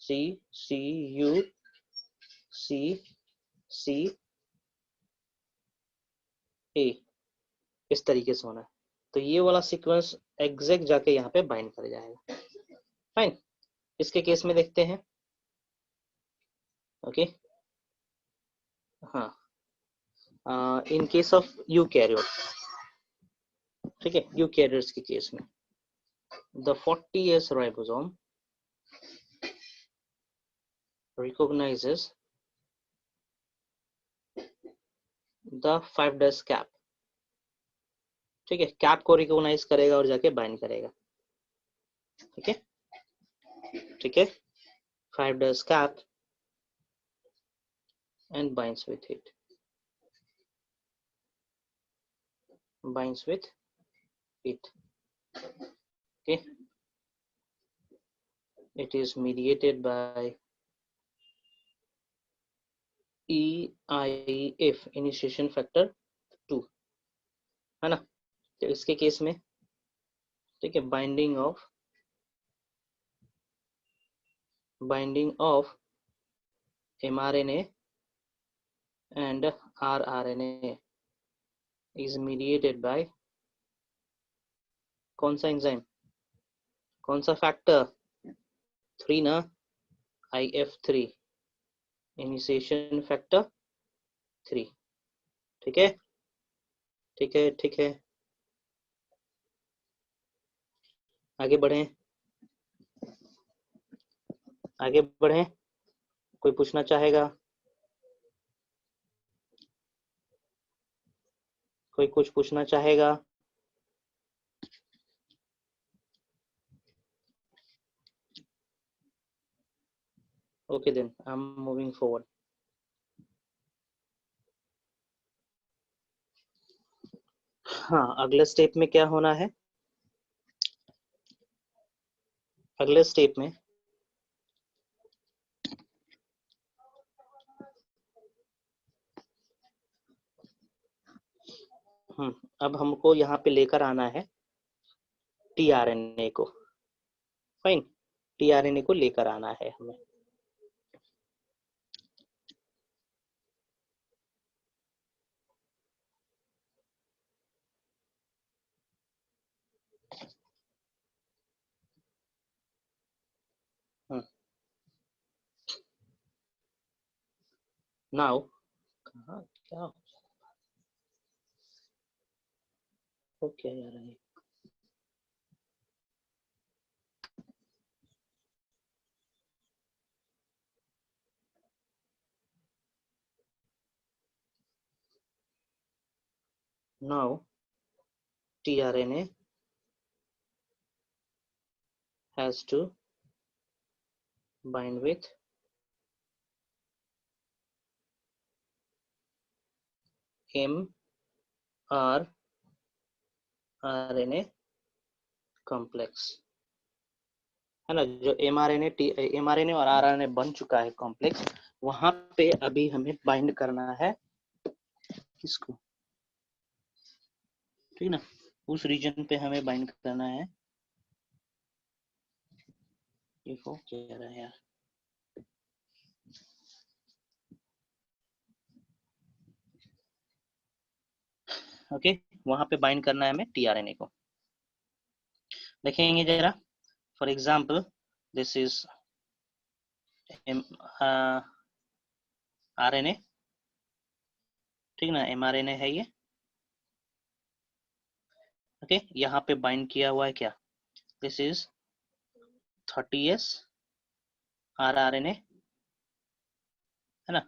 see C you see सी ए, इस तरीके से होना है। तो ये वाला सीक्वेंस एग्जैक्ट जाके यहाँ पे बाइंड कर जाएगा। फाइन, इसके केस में देखते हैं। ओके, हाँ, इन केस ऑफ यूकैरियोट, ठीक है, यूकैरियोट्स के केस में the 40S ribosome recognizes the 5' cap. ठीक है, कैप को रिकॉग्नाइज करेगा और जाके बाइंड करेगा। ठीक है, ठीक है, 5' cap and binds with it, binds with it। Okay, it is mediated by EIF, initiation factor 2, है ना। तो इसके केस में, ठीक है, binding of mRNA and rRNA is mediated by कौन सा एंजाइम, कौन सा फैक्टर, 3 ना, IF3, इनिशिएशन फैक्टर 3। ठीक है, ठीक है, ठीक है, आगे बढ़ें, आगे बढ़ें। कोई पूछना चाहेगा, कोई कुछ पूछना चाहेगा? Okay then I am moving forward. हाँ, अगले स्टेप में क्या होना है, अगले स्टेप में अब हमको यहाँ पे लेकर आना है टीआरएनए को। फाइन, टीआरएनए को लेकर आना है हमें। नाउ कहाँ क्या हो क्या जा रहा है? Now tRNA has to bind with mRNA complex, है ना। जो mRNA और RNA बन चुका है कॉम्प्लेक्स, वहां पे अभी हमें बाइंड करना है किसको, ठीक ना, उस रीजन पे हमें बाइंड करना है ये वो कह रहा है यार, ओके वहां पे बाइंड करना है हमें टीआरएनए को। देखेंगे जरा, for example this is RNA, ठीक ना, एमआरएनए है ये, ओके यहाँ पे बाइंड किया हुआ है क्या, दिस इज 30s आरआरएनए, है ना,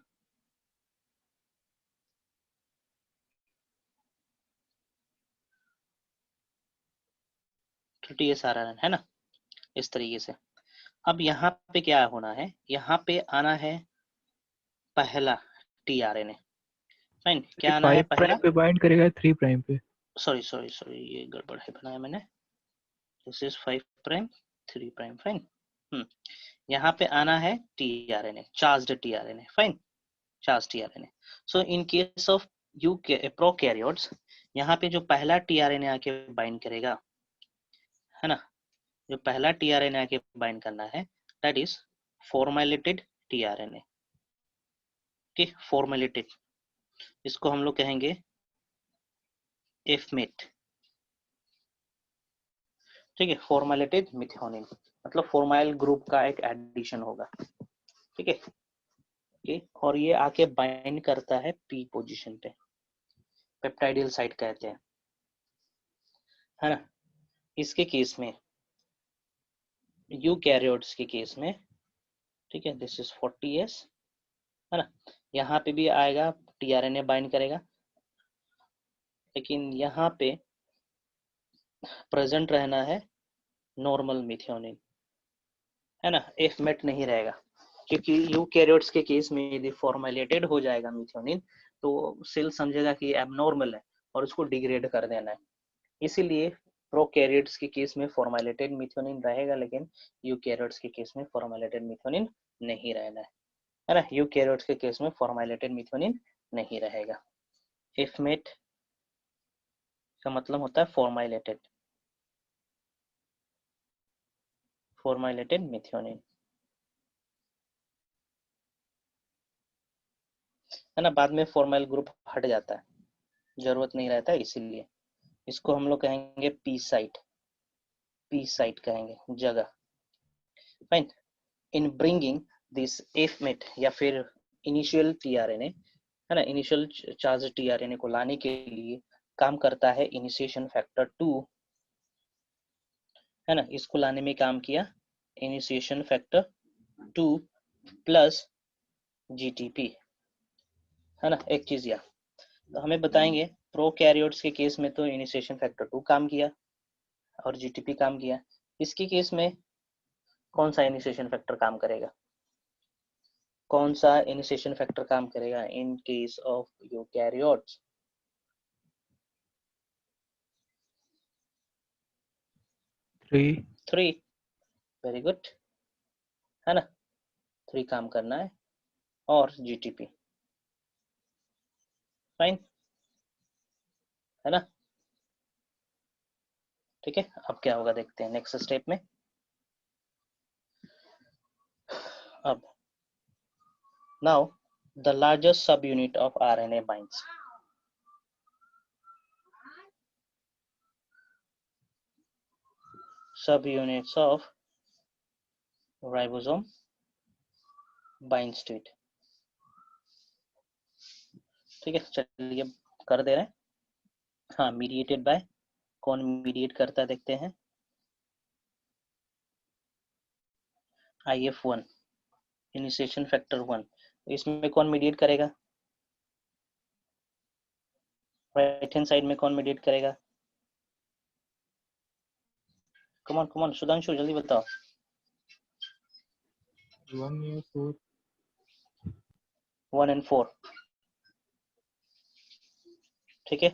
TSRRN है ना, इस तरीके से। अब यहाँ पे क्या होना है, यहाँ पे आना है पहला टीआरएनए, फाइन, ये क्या आना है 5 प्राइम पहला, पे बाइंड करेगा 3 प्राइम पे? सॉरी सॉरी सॉरी ये गड़बड़ है बनाया मैंने, this is 5 prime 3 prime, fine. यहाँ पे आना है tRNA, charged tRNA, fine, charge tRNA. So in case of you prokaryotes, यहाँ पे जो पहला टीआरएनए आके बाइंड करेगा, है ना, जो पहला टीआरएनए आके बाइंड करना है दैट इज फॉर्मेलिटेड टीआरएनए, ठीक, फॉर्मेलिटेड, इसको हम लोग कहेंगे एफमेट, ठीक है, फॉर्मेलिटेड मिथ्योनिन, मतलब फॉर्माइल ग्रुप का एक एडिशन होगा, ठीक है, ये और ये आके बाइंड करता है पी पोजीशन पे, पेप्टाइडियल साइट कहते हैं, है ना। इसके केस में, यूकैरियोट्स के केस में, ठीक है, दिस इज 40s, है ना, यहाँ पे भी आएगा टीआरएनए बाइंड करेगा, लेकिन यहाँ पे प्रेजेंट रहना है नॉर्मल मिथ्योनिन, है ना, एफमेट नहीं रहेगा, क्योंकि यूकैरियोट्स के केस में यदि फॉर्मेलेटेड हो जाएगा मिथ्योनिन तो सेल समझेगा कि एबनॉर्मल है और उसको डिग्रेड कर देना है, इसीलिए प्रोकैरियोट्स के केस में फॉर्मेलेटेड मिथ्योनिन रहेगा, लेकिन यूकैरियोट्स के केस में फॉर्मेलेटेड मिथ्योनिन नहीं रहना है ना, यूकैरियोट्स के केस में फॉर्मेलेटेड मिथ्योनिन नहीं रहेगा। एफमेट का मतलब होता है फॉर्मेलेटेड, फॉर्मेलेटेड मिथ्योनिन, है ना, बाद में फॉर्माइल ग्रुप हट जाता है, जरूरत नहीं रहता है, इसीलिए इसको हम लोग कहेंगे पी साइट, पी साइट कहेंगे जगह, फाइन। इन ब्रिंगिंग दिस एफमेट या फिर इनिशियल टीआरएनए, है ना, इनिशियल चार्ज टीआरएनए को लाने के लिए काम करता है इनिशिएशन फैक्टर 2, है ना, इसको लाने में काम किया इनिशिएशन फैक्टर 2 प्लस जीटीपी, है ना, एक चीज या तो हमें बताएंगे प्रोकैरियोट्स के केस में तो इनिशिएशन फैक्टर 2 काम किया और जीटीपी काम किया, इसके केस में कौन सा इनिशिएशन फैक्टर काम करेगा, कौन सा इनिशिएशन फैक्टर काम करेगा इन case of eukaryotes, 3। Very good, है ना, 3 काम करना है और जीटीपी, फाइन, है ना, ठीक है। अब क्या होगा देखते हैं नेक्स्ट स्टेप में। अब now the largest sub unit of RNA binds, sub units of ribosome binds to it, ठीक है, चलिए कर दे रहे हैं। हाँ, मीडिएटेड बाय, कौन मीडिएट करता है देखते हैं, IF1, इनिशिएशन फैक्टर 1, इसमें कौन मीडिएट करेगा, राइट हैंड साइड में कौन मीडिएट करेगा, कम ऑन सुधांशु जल्दी बताओ। 1 या 4? 1 and 4, ठीक है,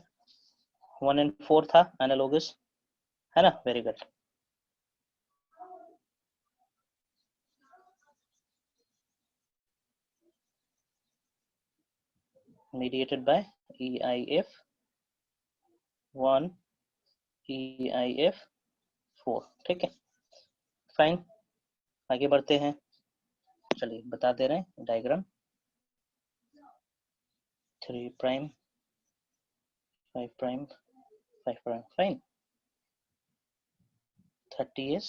1 and 4 था एनालोगस, है ना, very good. mediated by EIF1 EIF4, ठीक है, फाइन। आगे बढ़ते हैं, चलिए बता दे रहे हैं diagram. 3 prime 5 prime 5 prime, fine. 30s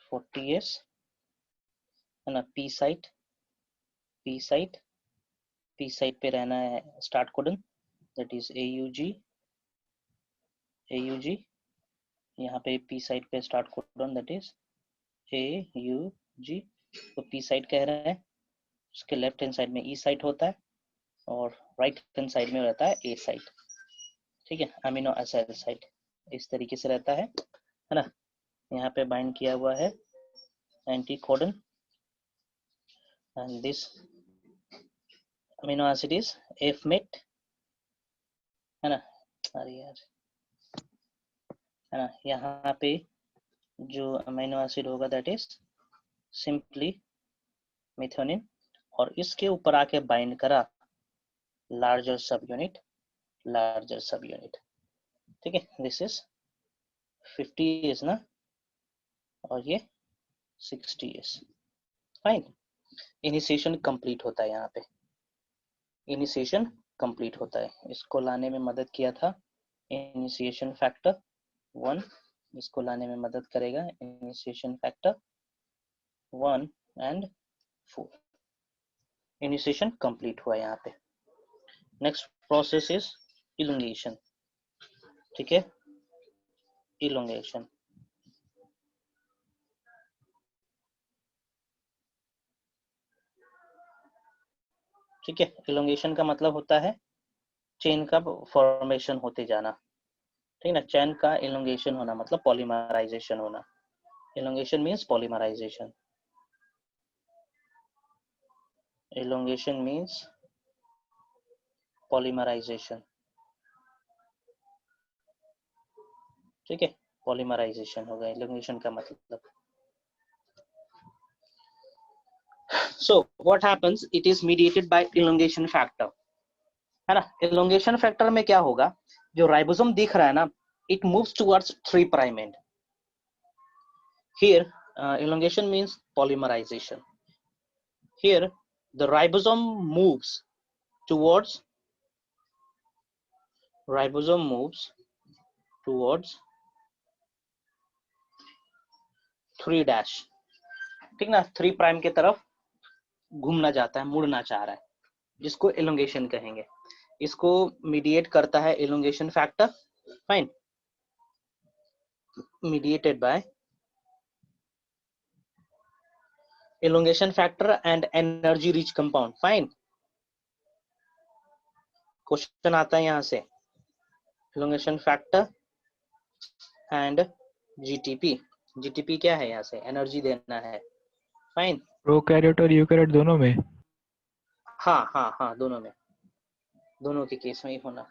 40s है ना, पी साइट पे रहना है start codon, that is AUG। यहाँ पे पी साइट पे start codon that is AUG। तो पी साइट कह रहे हैं, उसके लेफ्ट हैंड साइड में ई साइट होता है और राइट हैंड साइड में रहता है ए साइट। ठीक है, अमीनो एसिड साइट इस तरीके से रहता है ना। यहाँ पे बाइंड किया हुआ है anticodon and this amino acid is fMet, है ना। अरे यार, है ना, यहाँ पे जो अमीनो एसिड होगा दैट इज सिंपली मेथियोनिन, और इसके ऊपर आके बाइंड करा लार्जर सब यूनिट। ठीक है, दिस इज 50 ना, और ये 60 फाइन। इनिशिएशन कंप्लीट होता है, यहाँ पे इनिशिएशन कंप्लीट होता है। इसको लाने में मदद किया था इनिशिएशन फैक्टर 1, इसको लाने में मदद करेगा initiation factor 1 and 4। Initiation complete हुआ यहाँ पे। Next process is elongation. ठीक है, इलोंगेशन। ठीक है, इलोंगेशन का मतलब होता है चेन का फॉर्मेशन होते जाना। ठीक है ना, चेन का इलोंगेशन होना मतलब पॉलीमराइजेशन होना। Elongation means polymerization. Elongation means polymerization। ठीक है, पॉलीमराइजेशन होगा elongation का मतलब। So what happens, it is mediated by elongation factor, है ना। elongation factor में क्या होगा, जो राइबोसोम दिख रहा है ना, it moves towards 3 prime end। Here elongation means polymerization। Here the ribosome moves towards 3 dash। ठीक ना, 3 प्राइम की तरफ घूमना चाहता है, मुड़ना चाह रहा है, जिसको एलोंगेशन कहेंगे। इसको मीडिएट करता है elongation factor, fine, mediated by elongation factor and energy rich compound, fine. Question आता है यहाँ से, एलोंगेशन फैक्टर एंड जीटीपी क्या है, यहाँ से एनर्जी देना है, फाइन। प्रोकैरियोट और यूकैरियोट दोनों में? हाँ, दोनों में, दोनों के केस में ही होना।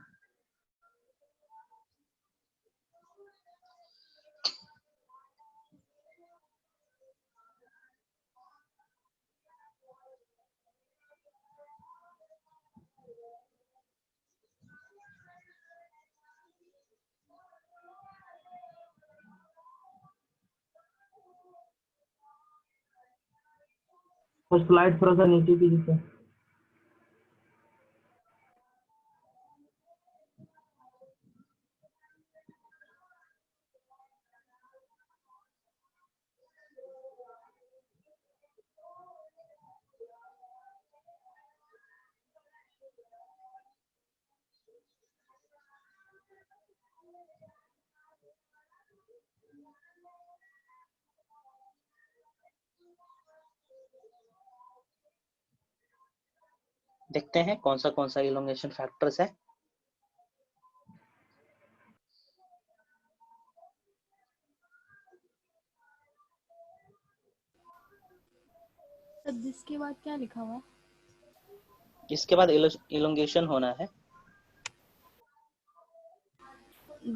कुछ स्लाइड थोड़ा सा नीचे की जैसे। देखते हैं कौन सा इलोंगेशन फैक्टर्स है। सर दिस के बाद क्या लिखा हुआ है? इसके बाद इलोंगेशन होना है।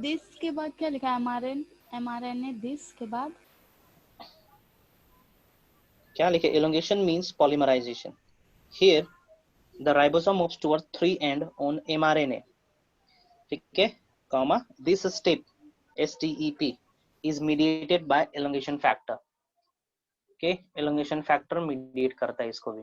दिस के बाद क्या लिखा है? mRNA दिस के बाद क्या लिखे, elongation means polymerization। Here the ribosome moves towards 3 end on mRNA। ठीक है, comma this step STEP is mediated by elongation factor। Okay, elongation factor mediate करता है इसको भी।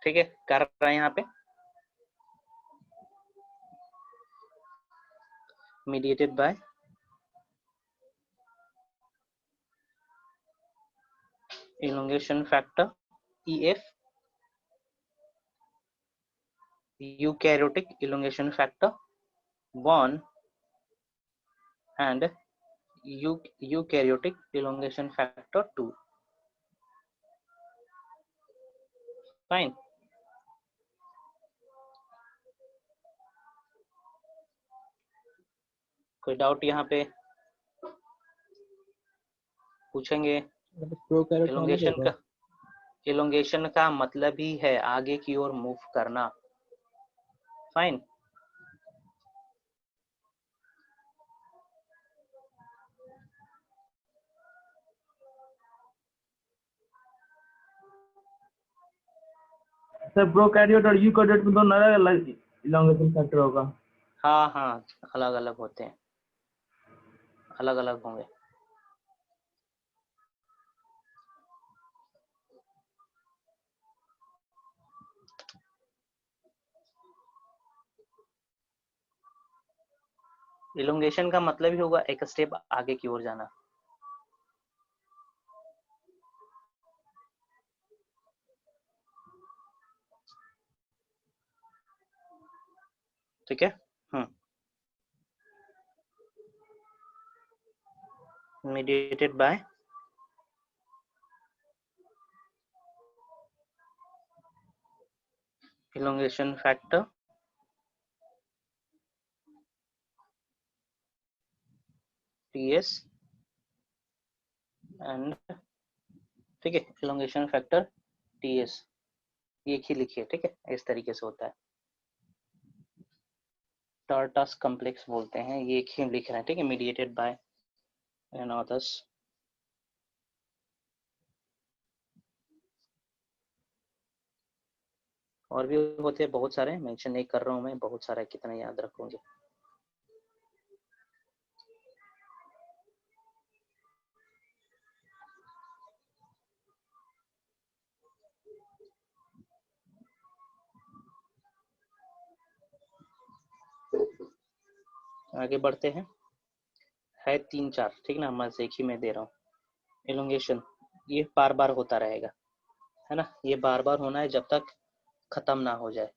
ठीक है, कर रहा है यहाँ पे mediated by elongation factor EF, eukaryotic elongation factor 1 and eukaryotic elongation factor 2. Fine. कोई डाउट यहाँ पे पूछेंगे? एलोंगेशन का मतलब ही है आगे की ओर मूव करना। फाइन। सर प्रोकैरियोट और यूकैरियोट में दोनों अलग अलग इलॉन्गेशन फैक्टर होगा। हाँ हाँ, अलग अलग होते हैं, अलग अलग होंगे। इलोंगेशन का मतलब ही होगा एक स्टेप आगे की ओर जाना। ठीक है। mediated by elongation factor TS and, ठीक है, elongation factor TS एक ही लिखिए। ठीक है, इस तरीके से होता है। टार्टस कॉम्प्लेक्स बोलते हैं, ये एक ही लिख रहे हैं। ठीक है, mediated by एंड अदर्स। और भी होते हैं बहुत सारे, मेंशन नहीं कर रहा हूं मैं, बहुत सारे, कितना याद रखूंगी। आगे बढ़ते हैं, है 3-4। ठीक ना, मैं एक ही में दे रहा हूँ। एलोंगेशन ये बार बार होता रहेगा, है ना, ये बार बार होना है जब तक खत्म ना हो जाए।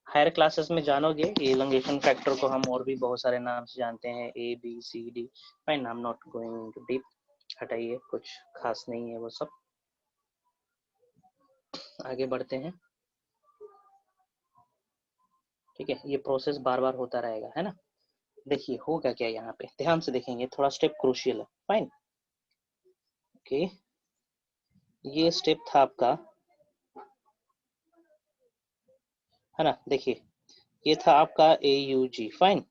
हायर क्लासेस में जानोगे एलोंगेशन फैक्टर को हम और भी बहुत सारे नाम से जानते हैं, A B C D. Fine, I am not going to deep, हटाइए, कुछ खास नहीं है वो सब। आगे बढ़ते हैं। ठीक है, ये प्रोसेस बार बार होता रहेगा, है ना। देखिए होगा क्या यहाँ पे, ध्यान से देखेंगे, थोड़ा स्टेप क्रूशियल है। फाइन, ओके, ये स्टेप था आपका, है ना। देखिए ये था आपका AUG। फाइन,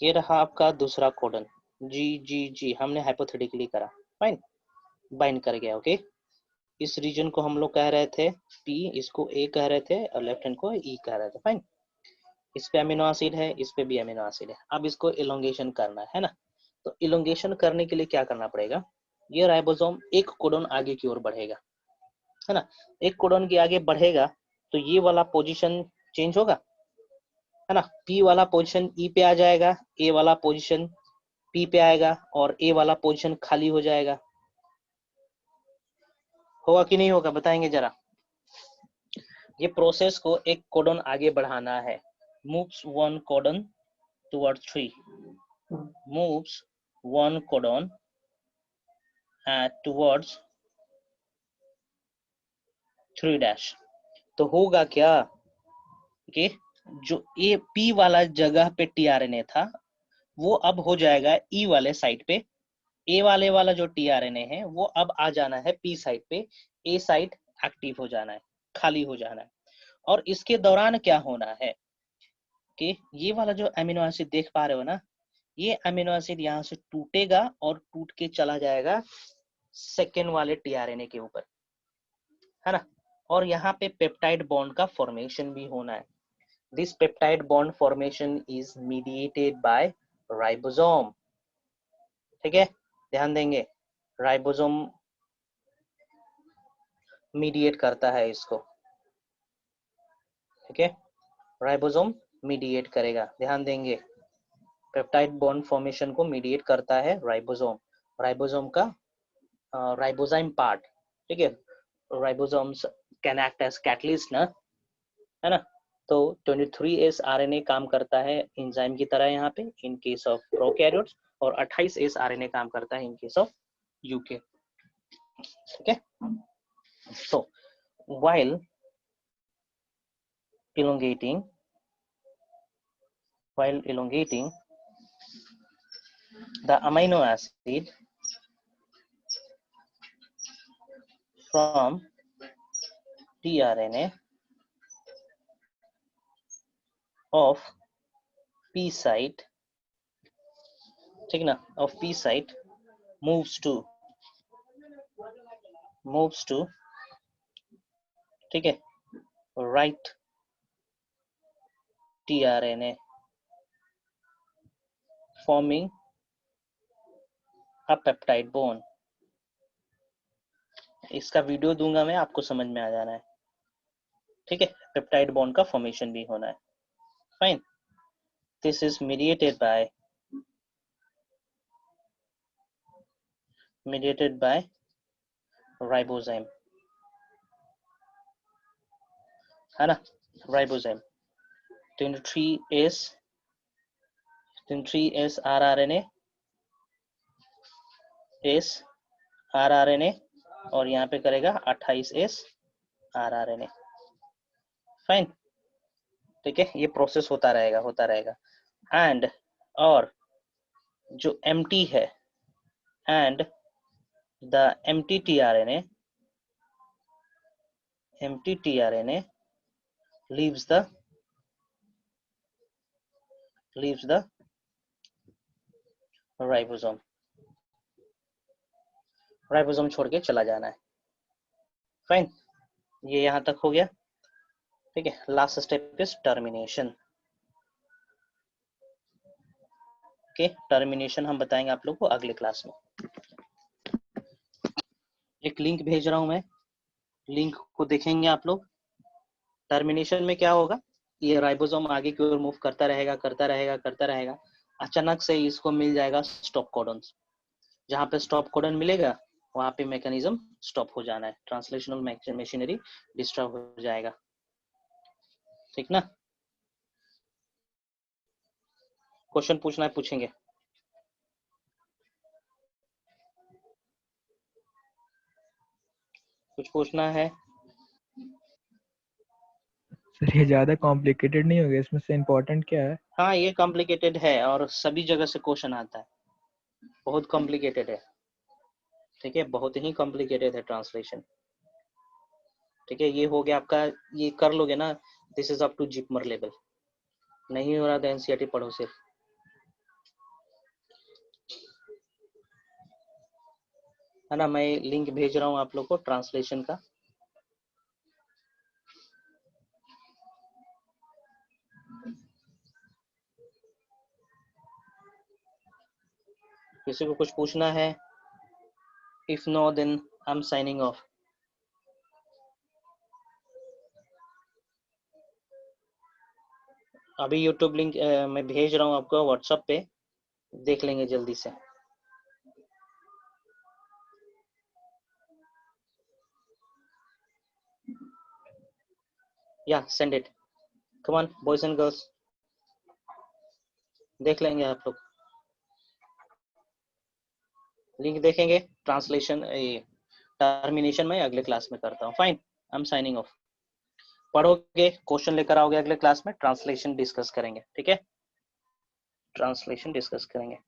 ये रहा आपका दूसरा कोडन GGG, हमने हाइपोथेटिकली करा। फाइन, बाइंड कर गया। ओके, इस रीजन को हम लोग कह रहे थे P, इसको A कह रहे थे और लेफ्ट हैंड को E कह रहे थे। फाइन, इस पे अमीनो एसिड है, इस पे भी अमीनो एसिड है। अब इसको इलोंगेशन करना है ना, तो इलोंगेशन करने के लिए क्या करना पड़ेगा, ये राइबोसोम एक कोडन आगे की ओर बढ़ेगा, है ना। एक कोडन के आगे बढ़ेगा तो ये वाला पोजीशन चेंज होगा, है ना। P वाला पोजीशन E पे आ जाएगा, A वाला पोजीशन P पे आएगा और A वाला पोजीशन खाली हो जाएगा। होगा कि नहीं होगा, बताएंगे जरा। ये प्रोसेस को एक कोडन आगे बढ़ाना है। moves one codon towards 3, moves one codon towards 3'। तो होगा क्या कि जो ए पी वाला जगह पे टीआरएनए था वो अब हो जाएगा ई वाले साइड पे। ए वाला जो टीआरएनए है वो अब आ जाना है पी साइड पे। ए साइड एक्टिव हो जाना है, खाली हो जाना है। और इसके दौरान क्या होना है कि ये वाला जो अमीनो एसिड देख पा रहे हो ना, ये अमीनो एसिड यहाँ से टूटेगा और टूट के चला जाएगा सेकेंड वाले टीआरएनए के ऊपर, है ना। और यहाँ पे पेप्टाइड बॉन्ड का फॉर्मेशन भी होना है। This peptide bond formation is mediated by ribosome, ठीक है, ध्यान देंगे, राइबोसोम मीडिएट करता है इसको, ठीक है, राइबोसोम मीडिएट करेगा, ध्यान देंगे, पेप्टाइड बॉन्ड फॉर्मेशन को मीडिएट करता है राइबोसोम, राइबोसोम का राइबोजाइम पार्ट, ठीक है, ribosomes can act as catalyst ना, है ना। तो 23S RNA काम करता है एंजाइम की तरह यहाँ पे इन केस ऑफ प्रोकैरियोट्स, और 28S RNA काम करता है इन केस ऑफ यूके, ठीक है। So while elongating the amino acid from tRNA of P site, ठीक ना, of P site moves to, ठीक है, right tRNA forming a peptide bond। इसका वीडियो दूंगा मैं, आपको समझ में आ जाना है, ठीक है। पेप्टाइड बॉन्ड का फॉर्मेशन भी होना है, fine. This is mediated by ribozyme, है ना, राइबोजाइम। 23S rRNA और यहाँ पे करेगा 28S rRNA, फाइन, ठीक है। ये प्रोसेस होता रहेगा एंड, और जो empty है, and the empty tRNA leaves the ribosome, ribosome छोड़ के चला जाना है, फाइन। ये यहाँ तक हो गया, ठीक है। Last step is termination, okay. Termination हम बताएंगे आप लोग को अगले क्लास में। एक लिंक भेज रहा हूं मैं, लिंक को देखेंगे आप लोग। टर्मिनेशन में क्या होगा, ये राइबोसोम आगे की ओर मूव करता रहेगा, अचानक से इसको मिल जाएगा स्टॉप कोडन। जहां पे स्टॉप कोडन मिलेगा वहां पे मैकेनिज्म स्टॉप हो जाना है, ट्रांसलेशनल मशीनरी डिस्टर्ब हो जाएगा, ठीक ना। क्वेश्चन पूछना है पूछेंगे, कुछ पूछना है? सर ये ज्यादा कॉम्प्लिकेटेड नहीं हो गया, इसमें से इम्पोर्टेंट क्या है? हाँ ये कॉम्प्लिकेटेड है और सभी जगह से क्वेश्चन आता है, बहुत कॉम्प्लिकेटेड है, ठीक है, बहुत ही कॉम्प्लिकेटेड है ट्रांसलेशन, ठीक है। ये हो गया आपका, ये कर लोगे ना, this is up to JIPMER level, नहीं हो रहा तो एनसीईआरटी पढ़ो सिर्फ, है ना। मैं लिंक भेज रहा हूँ आप लोग को ट्रांसलेशन का, किसी को कुछ पूछना है? If no then I am signing off. अभी यूट्यूब लिंक मैं भेज रहा हूँ आपको व्हाट्सएप पे, देख लेंगे जल्दी से। या send it, come on boys and girls, देख लेंगे आप लोग, लिंक देखेंगे। ट्रांसलेशन टर्मिनेशन में अगले क्लास में करता हूँ, fine, I am signing of. पढ़ोगे, क्वेश्चन लेकर आओगे अगले क्लास में, ट्रांसलेशन डिस्कस करेंगे, ठीक है, ट्रांसलेशन डिस्कस करेंगे।